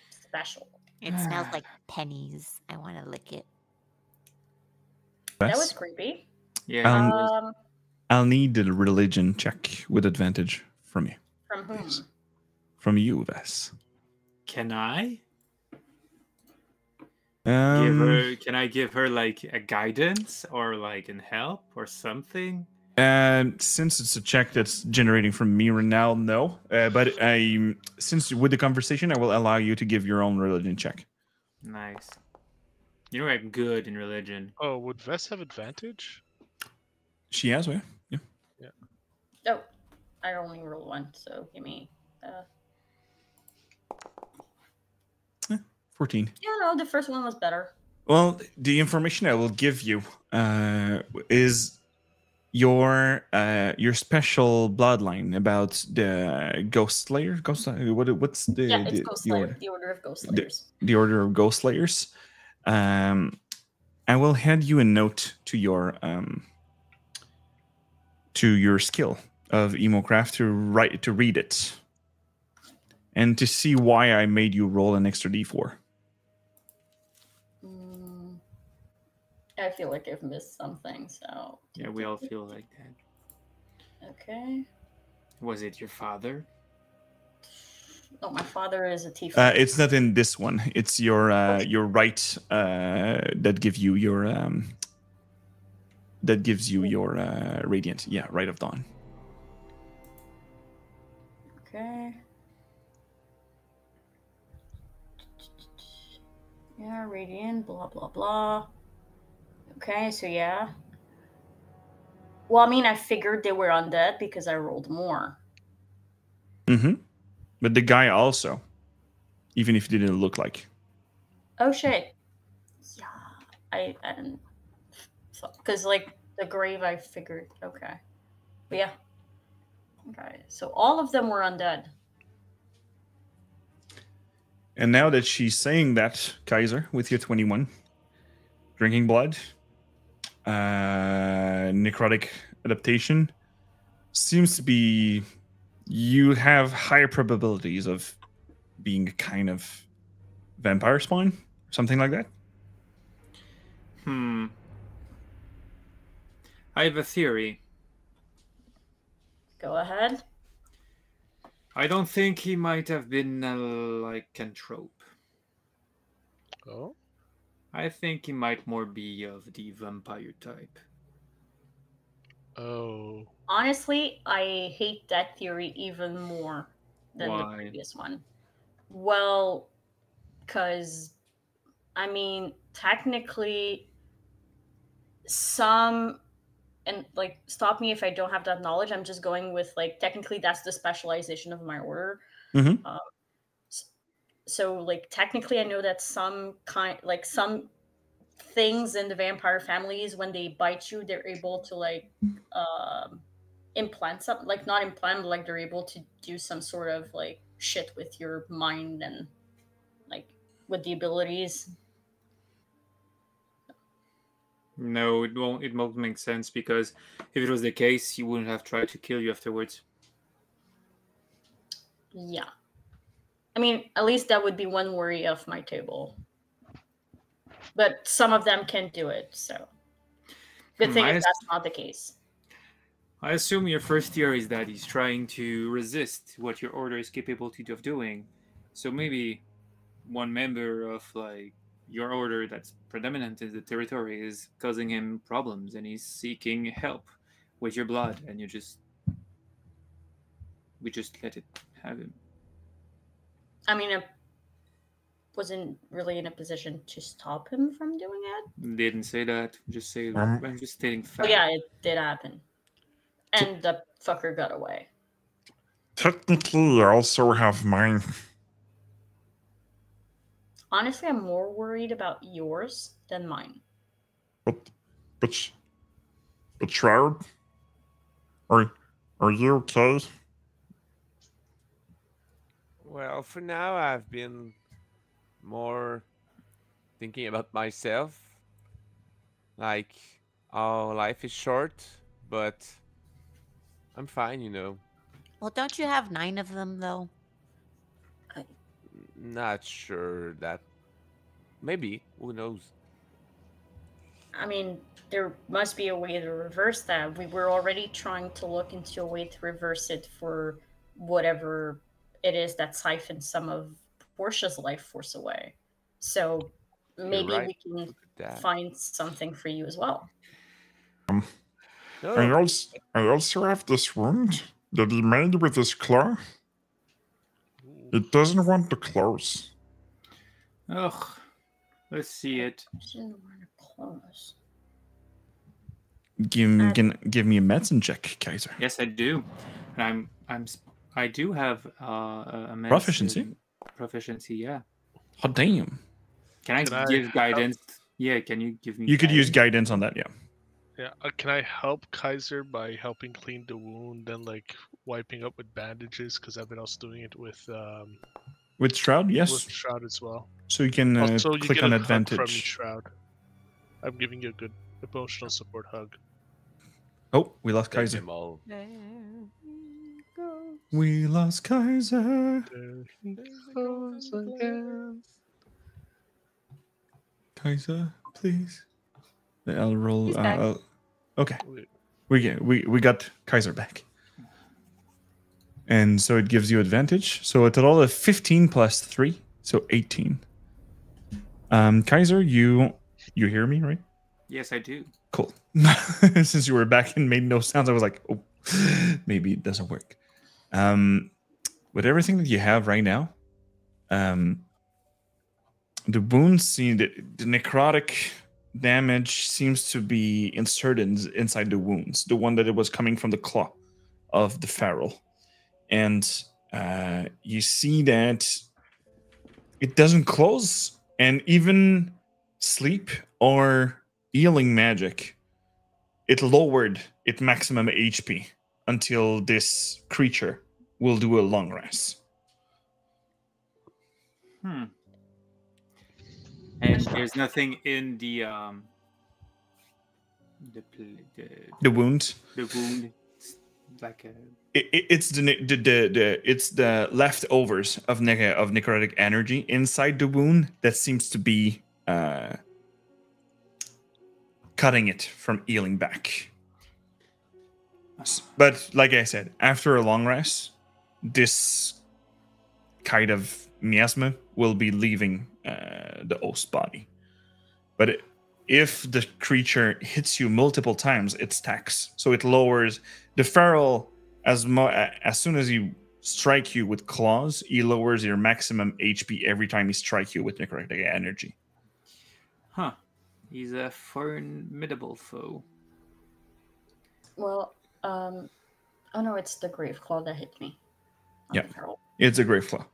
special. It smells like pennies. I want to lick it. That was Vess? creepy. Yeah. I'll need the religion check with advantage from you. From whom? Please. From you, Vess. Can I? Um, Can I give her like a guidance or like an help or something? Since it's a check that's generating from me right now, no. But since with the conversation, I will allow you to give your own religion check. Nice. You know I'm good in religion. Oh, would Vess have advantage? She has, yeah. Oh, I only rolled one, so give me. 14. Yeah, no, the first one was better. Well, the information I will give you is your special bloodline about the Ghost Slayer. What's the Yeah, it's the, Ghost the Slayer, order? the Order of Ghost Slayers. The Order of Ghost Slayers. I will hand you a note to your skill of Emocraft to read it, and to see why I made you roll an extra d4. I feel like I've missed something, so. Yeah, we all feel like that. Okay. Was it your father? Oh, my father is a tiefling. It's not in this one. It's your right that gives you your radiant. Yeah, Rite of Dawn. Okay. Yeah, radiant, blah, blah, blah. Okay, so yeah. Well, I mean, I figured they were undead because I rolled more. Mm-hmm. But the guy also, even if he didn't look like. Oh, shit. Yeah, I didn't. Because, like, the grave, I figured. Okay. But yeah. Okay, so all of them were undead. And now that she's saying that, Kaiser, with your 21, drinking blood, necrotic adaptation, seems to be you have higher probabilities of being a kind of vampire spawn, something like that. I have a theory. Go ahead. I don't think he might have been a lycanthrope. Oh? I think he might more be of the vampire type. Oh. Honestly, I hate that theory even more than the Why? previous one. Well, because, I mean, technically, some, and like, stop me if I don't have that knowledge. I'm just going with, like, technically, that's the specialization of my order. Mm-hmm. So, like, technically, I know that some things in the vampire families, when they bite you, they're able to, like, implant something, like not implant, but like they're able to do some sort of like shit with your mind and with the abilities? No, it won't. It won't make sense because if it was the case, he wouldn't have tried to kill you afterwards. Yeah. I mean, at least that would be one worry of my table. But some of them can do it, so. Good thing if that's not the case. I assume your first theory is that he's trying to resist what your order is capable of doing. So maybe one member of like your order that's predominant in the territory is causing him problems and he's seeking help with your blood, and we just let it have him. I mean, I wasn't really in a position to stop him from doing it. Didn't say that. I'm just stating facts. Oh yeah, it did happen. And the fucker got away. Technically, I also have mine. Honestly, I'm more worried about yours than mine. But Shroud, are you okay? Well, for now, I've been more thinking about myself. Like, oh, life is short, but I'm fine, you know. Well, don't you have 9 of them, though? Not sure that. Maybe. Who knows? I mean, there must be a way to reverse that. We were already trying to look into a way to reverse it for whatever it is that siphons some of Portia's life force away. So maybe right. we can find something for you as well. I also have this wound that he made with his claw. It doesn't want to close. Ugh. Let's see it. Give me a medicine check, Kaiser. Yes, I do. And I do have a medicine proficiency. Yeah. Oh damn! Can I give guidance? Yeah. Can you give me? You could use guidance on that. Yeah. Yeah. Can I help Kaiser by helping clean the wound and like wiping up with bandages? Because I've been also doing it with Shroud. Yes. With Shroud as well. So you can click on advantage. From me, Shroud. I'm giving you a good emotional support hug. Oh, we lost Kaiser. We lost Kaiser. There he goes again. Kaiser, please. I'll roll. He's back. Okay, we got Kaiser back, and so it gives you advantage. So it's a total of 15 plus 3, so 18. Kaiser, you hear me, right? Yes, I do. Cool. Since you were back and made no sounds, I was like, oh, maybe it doesn't work. With everything that you have right now, the wounds seem the necrotic damage seems to be inserted inside the wounds, the one that it was coming from the claw of the feral. And you see that it doesn't close, and even sleep or healing magic, it lowered its maximum HP until this creature will do a long rest. And there's nothing in the wound. The wound, like a. It's the leftovers of necrotic energy inside the wound that seems to be cutting it from healing back. But like I said, after a long rest, this kind of miasma will be leaving the host body. But if the creature hits you multiple times, it stacks. So it lowers the feral as soon as you strike you with claws, he lowers your maximum HP every time he strikes you with necrotic energy. Huh. He's a formidable foe. Well, oh no, it's the Grave Claw that hit me. Yeah, it's a Grave Claw.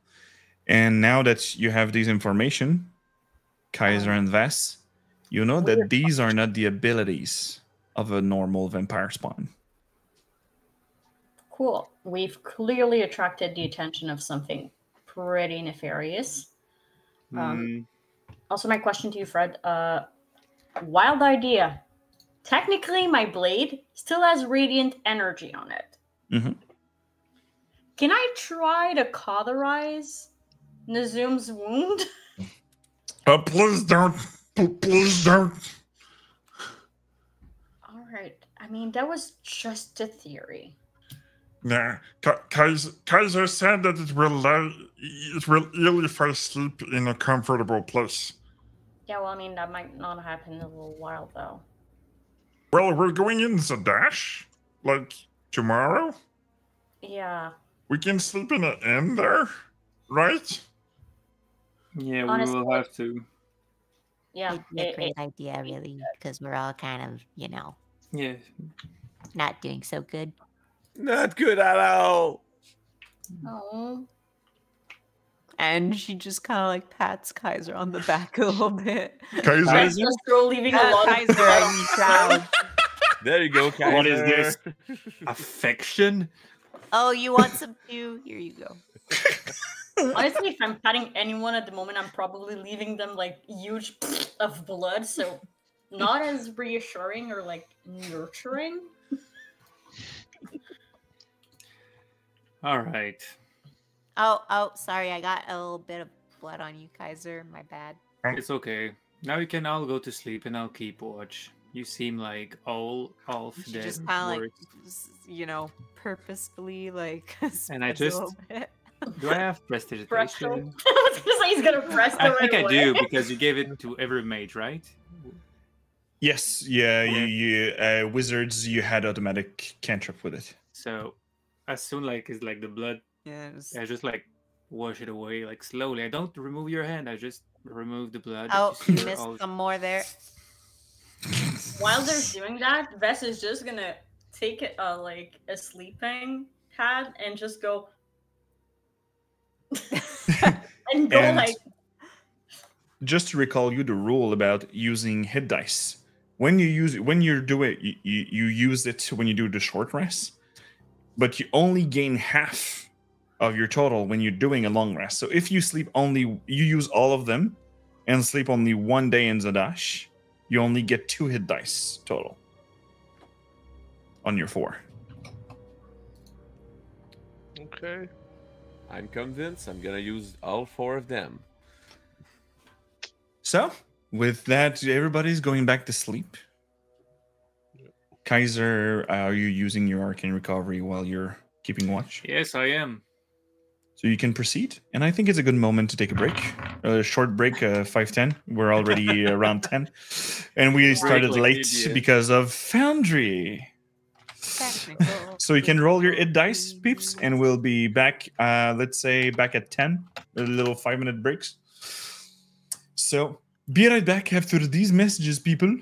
And now that you have this information, Kaiser and Vess, you know that these are not the abilities of a normal vampire spawn. Cool. We've clearly attracted the attention of something pretty nefarious. Also, my question to you, Fred. Wild idea. Technically, my blade still has radiant energy on it. Mm-hmm. Can I try to cauterize Nazum's wound? Please don't. Please don't. All right. I mean, that was just a theory. Nah, Kaiser said that it will heal if I sleep in a comfortable place. Yeah, well, I mean, that might not happen in a little while, though. Well, we're going in the dash, like tomorrow. Yeah. We can sleep in an inn there, right? Yeah, Honestly, we will have to. Yeah. It'd be a great idea, really, because we're all kind of, Yeah. not doing so good. Not good at all. Oh. And she just kind of like pats Kaiser on the back a little bit. Kaiser? Just go leaving a lot of Kaiser, I mean, proud. There you go, Kaiser. What is this? Affection? Oh, you want some too? Here you go. Honestly, if I'm patting anyone at the moment, I'm probably leaving them like huge of blood, so not as reassuring or like nurturing. All right. Oh, sorry. I got a little bit of blood on you, Kaiser. My bad. It's okay. Now we can all go to sleep and I'll keep watch. You seem like all She dead. just kind of like, purposefully like. And I spreads a just. little bit. Do I have prestidigitation? I was gonna say he's gonna press the I right think I way. do because you gave it to every mage, right? Yes, yeah, you wizards, you had automatic cantrip with it. So, as soon it's like the blood, Yes. I just like wash it away like slowly. I don't remove your hand. I just remove the blood. Oh, You you see missed all- some more there. While they're doing that, Vess is just gonna take it like a sleeping pad and just go and go And like just to recall you the rule about using hit dice. When you're doing it, you use it when you do the short rest, but you only gain half of your total when you're doing a long rest. So if you use all of them and sleep only 1 day in Zadash, you only get 2 hit dice total on your 4. Okay. I'm convinced I'm gonna use all 4 of them. So, with that, everybody's going back to sleep. Kaiser, are you using your arcane recovery while you're keeping watch? Yes, I am. So you can proceed. And I think it's a good moment to take a break. A short break, 5:10. We're already around 10. And we started like late idiot. because of Foundry. Technical. So you can roll your id dice, peeps, and we'll be back, let's say, back at 10. A little 5-minute breaks. So be right back after these messages, people.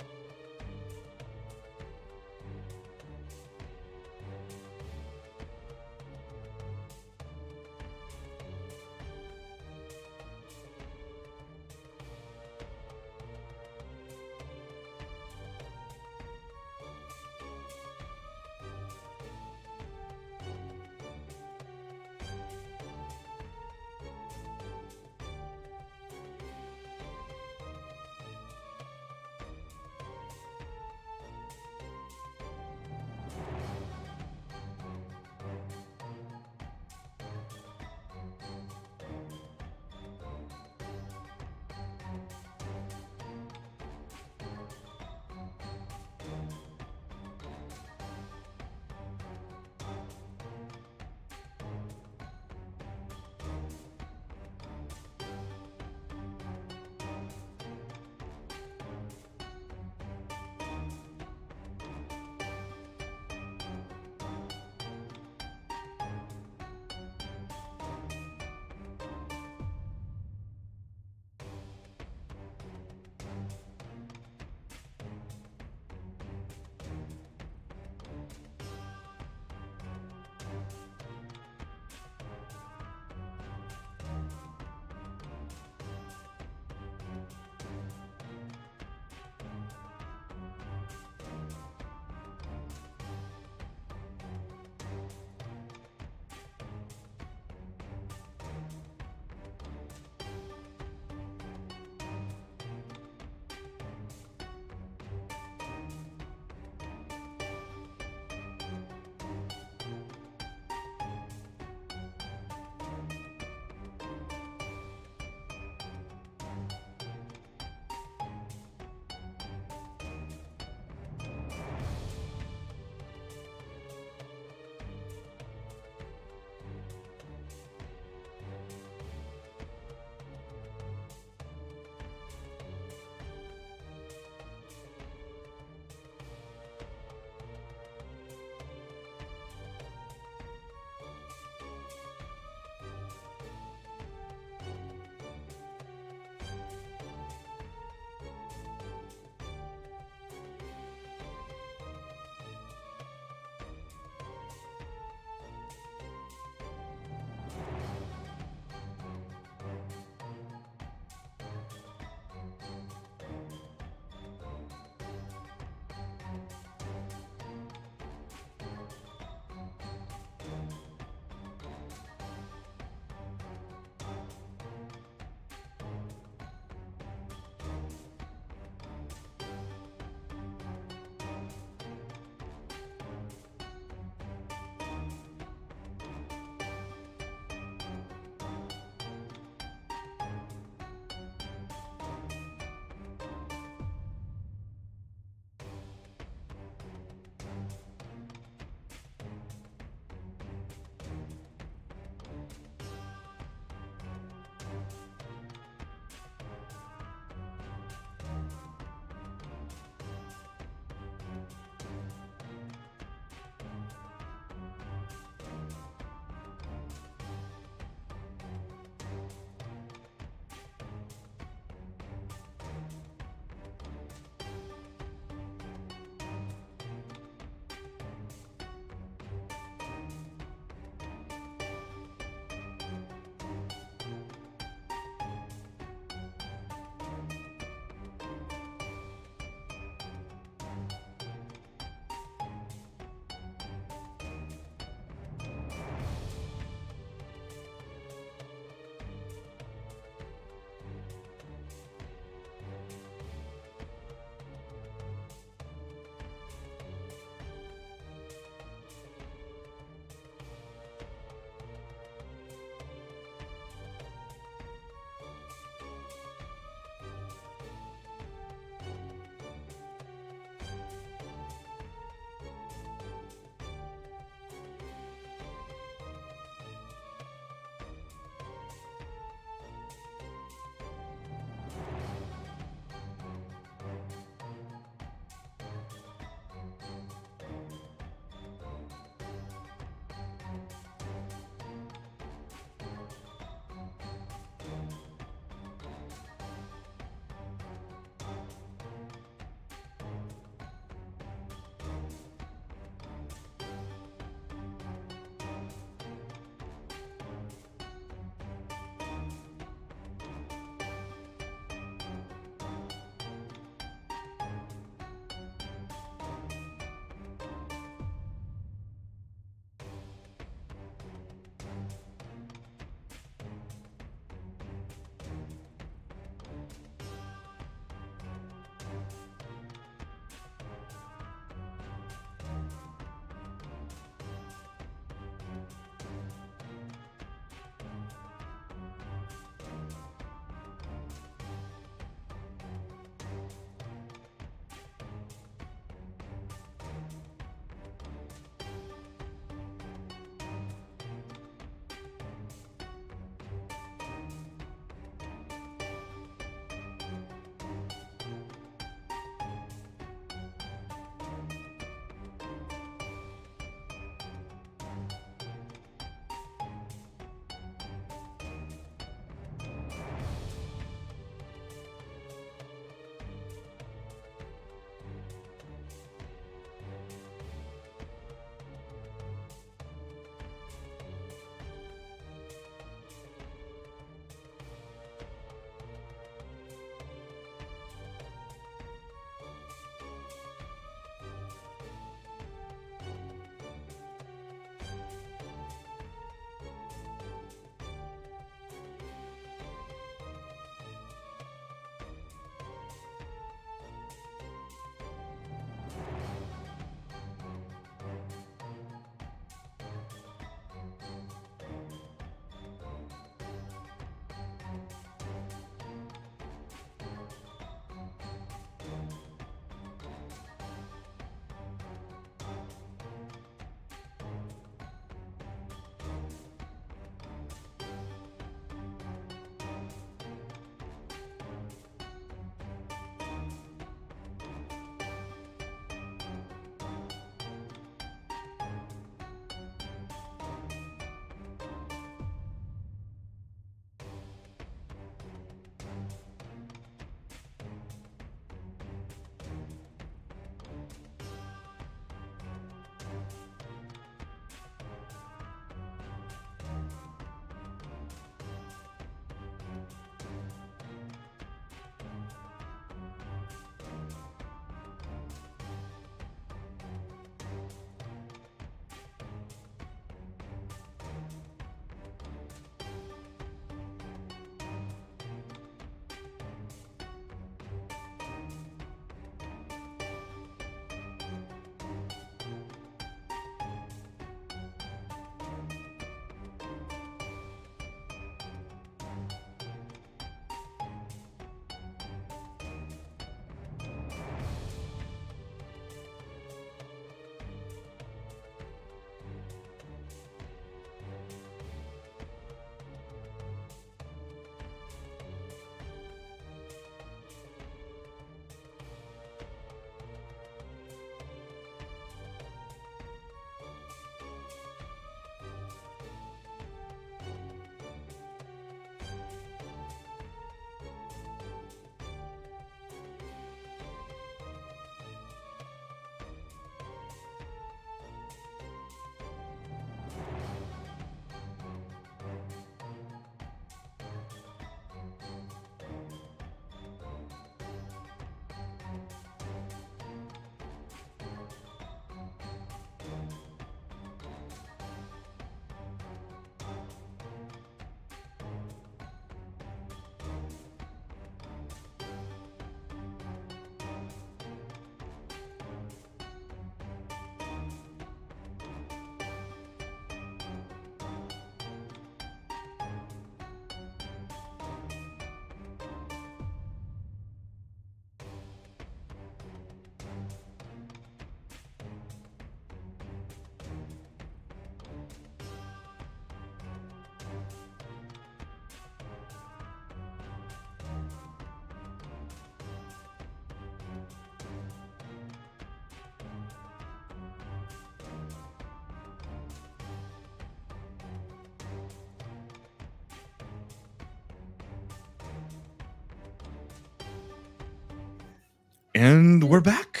And we're back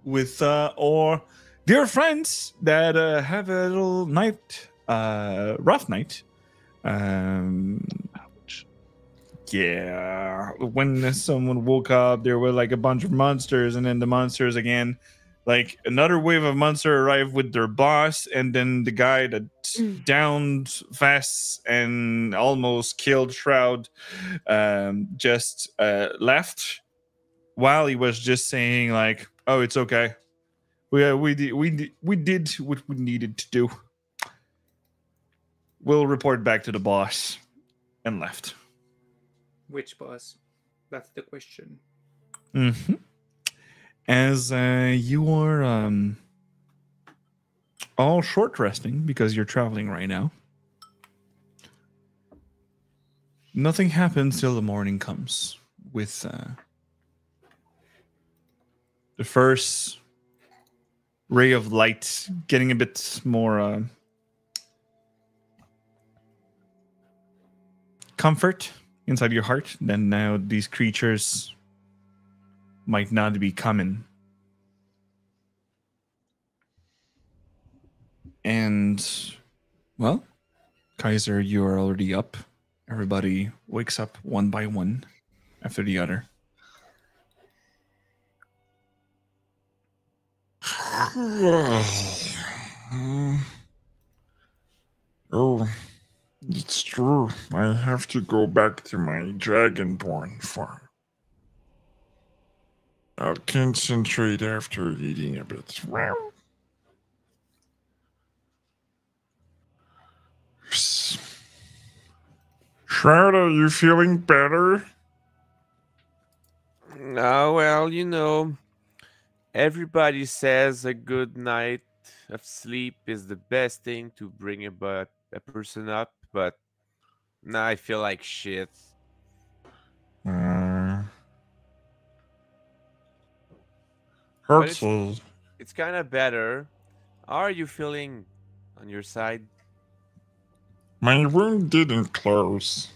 with our dear friends that have a little night, rough night. Ouch. Yeah, when someone woke up, there were like a bunch of monsters, and then the monsters again, like another wave of monster arrived with their boss, and then the guy that downed Vess and almost killed Shroud just left while he was just saying like, "Oh, it's okay. We did what we needed to do. We'll report back to the boss," and left. Which boss? That's the question. Mm-hmm. As you are all short resting because you're traveling right now, nothing happens till the morning comes with the first ray of light getting a bit more comfort inside your heart. Then now these creatures might not be coming. And, well, Kaiser, you are already up. Everybody wakes up one by one after the other. Oh, it's true. I have to go back to my dragonborn farm. I'll concentrate after eating a bit. Wow. Shroud, are you feeling better? Oh, well, everybody says a good night of sleep is the best thing to bring a person up, but now I feel like shit. But it's kind of better. How are you feeling on your side? My wound didn't close.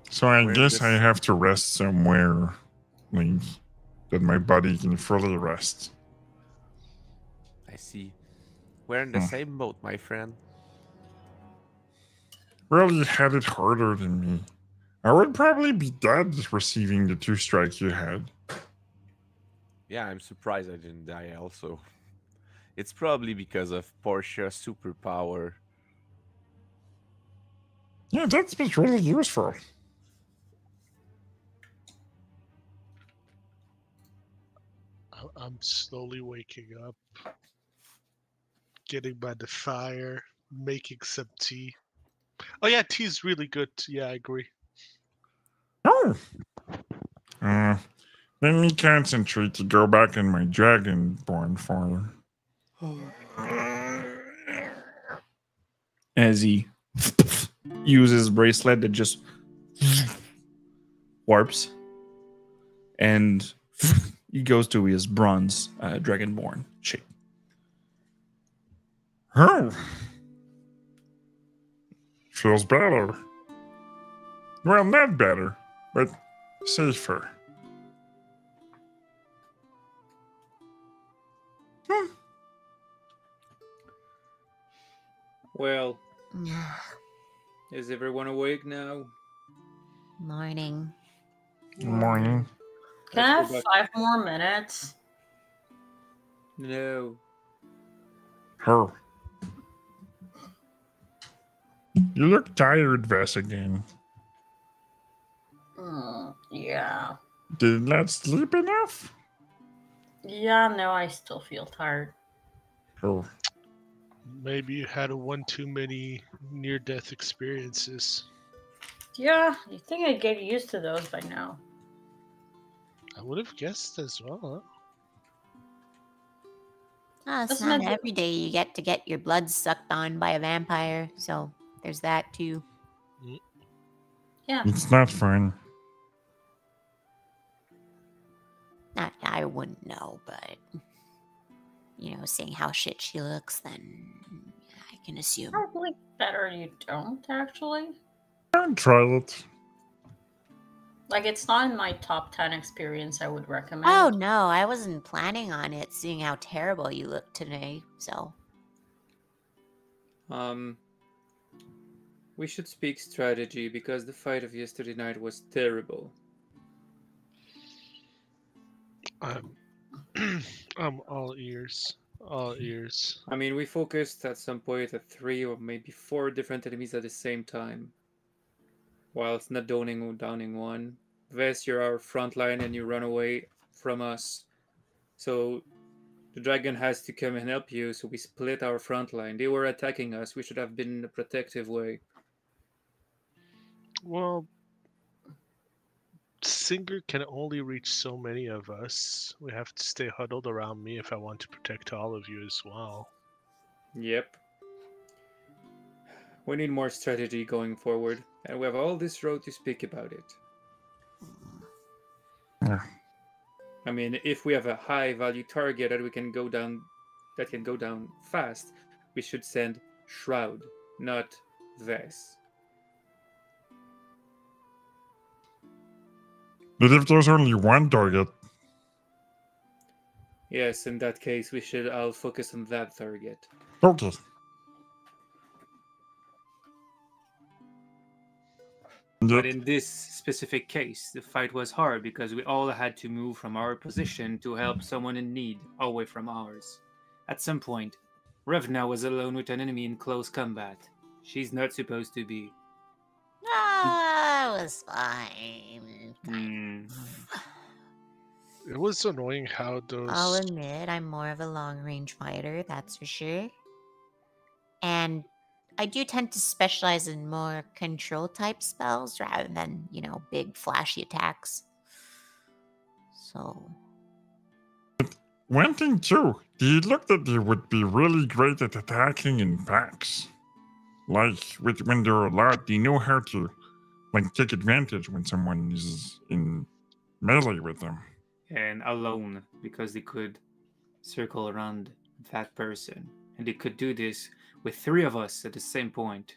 So I guess I have to rest somewhere, like, that my body can fully rest. I see. We're in the same boat, my friend. Well, you had it harder than me. I would probably be dead receiving the 2 strikes you had. Yeah, I'm surprised I didn't die also. It's probably because of Portia's superpower. Yeah, that's been really useful. I'm slowly waking up, getting by the fire, making some tea. Oh yeah, tea's really good. Yeah, I agree. Oh. Let me concentrate to go back in my dragonborn form. As he uses bracelet that just warps, and he goes to his bronze dragonborn shape. Oh. Feels better. Well, not better, but safer. Well, is everyone awake now? Morning. Morning. Can I have 5 more minutes? No. Oh. You look tired, Vess, again. Yeah. Did not sleep enough? Yeah, no, I still feel tired. Oh. Maybe you had one too many near-death experiences. Yeah, you think I'd get used to those by now. I would have guessed as well. Oh, it's not every day you get to get your blood sucked on by a vampire, so there's that too. Yeah. It's not fun. I wouldn't know, but seeing how shit she looks, then I can assume. Probably better you don't, actually. Don't try it. Like, it's not in my top 10 experience I would recommend. Oh no, I wasn't planning on it, seeing how terrible you look today. So, we should speak strategy because the fight of yesterday night was terrible. I'm all ears. All ears. I mean, we focused at some point at 3 or maybe 4 different enemies at the same time, whilst not downing one. Vest, you're our front line and you run away from us. So the dragon has to come and help you, so we split our front line. They were attacking us. We should have been in a protective way. Well, Singer can only reach so many of us. We have to stay huddled around me if I want to protect all of you as well. Yep. We need more strategy going forward, and we have all this road to speak about it. Yeah. I mean, if we have a high value target that can go down fast, we should send Shroud, not Vess. But if there's only one target, Yes, in that case, we should all focus on that target. okay. But in this specific case, the fight was hard because we all had to move from our position to help someone in need away from ours. At some point, Revna was alone with an enemy in close combat. She's not supposed to be. no, it was fine. It was annoying how those. I'll admit I'm more of a long-range fighter, that's for sure. And I do tend to specialize in more control-type spells rather than, big flashy attacks. So... One thing too, they looked that they would be really great at attacking in packs. Like, when they're a lot, they know how to, take advantage when someone is in melee with them. And alone, because they could circle around that person. And they could do this with 3 of us at the same point.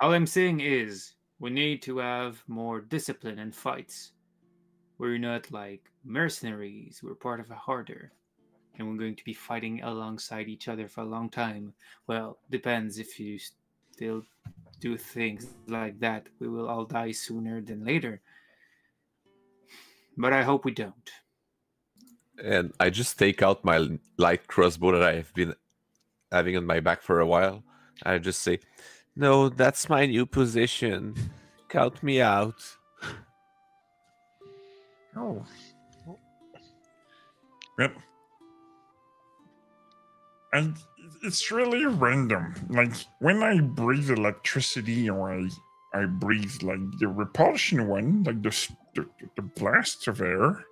All I'm saying is, we need to have more discipline in fights. We're not like mercenaries, we're part of a harder. And we're going to be fighting alongside each other for a long time. Well, depends if you still do things like that. We will all die sooner than later. But I hope we don't. And I just take out my light crossbow that I have been having on my back for a while. I just say, "No, that's my new position. Count me out." Oh. Well, and it's really random. Like, when I breathe electricity or I breathe, the repulsion one, the blast of air,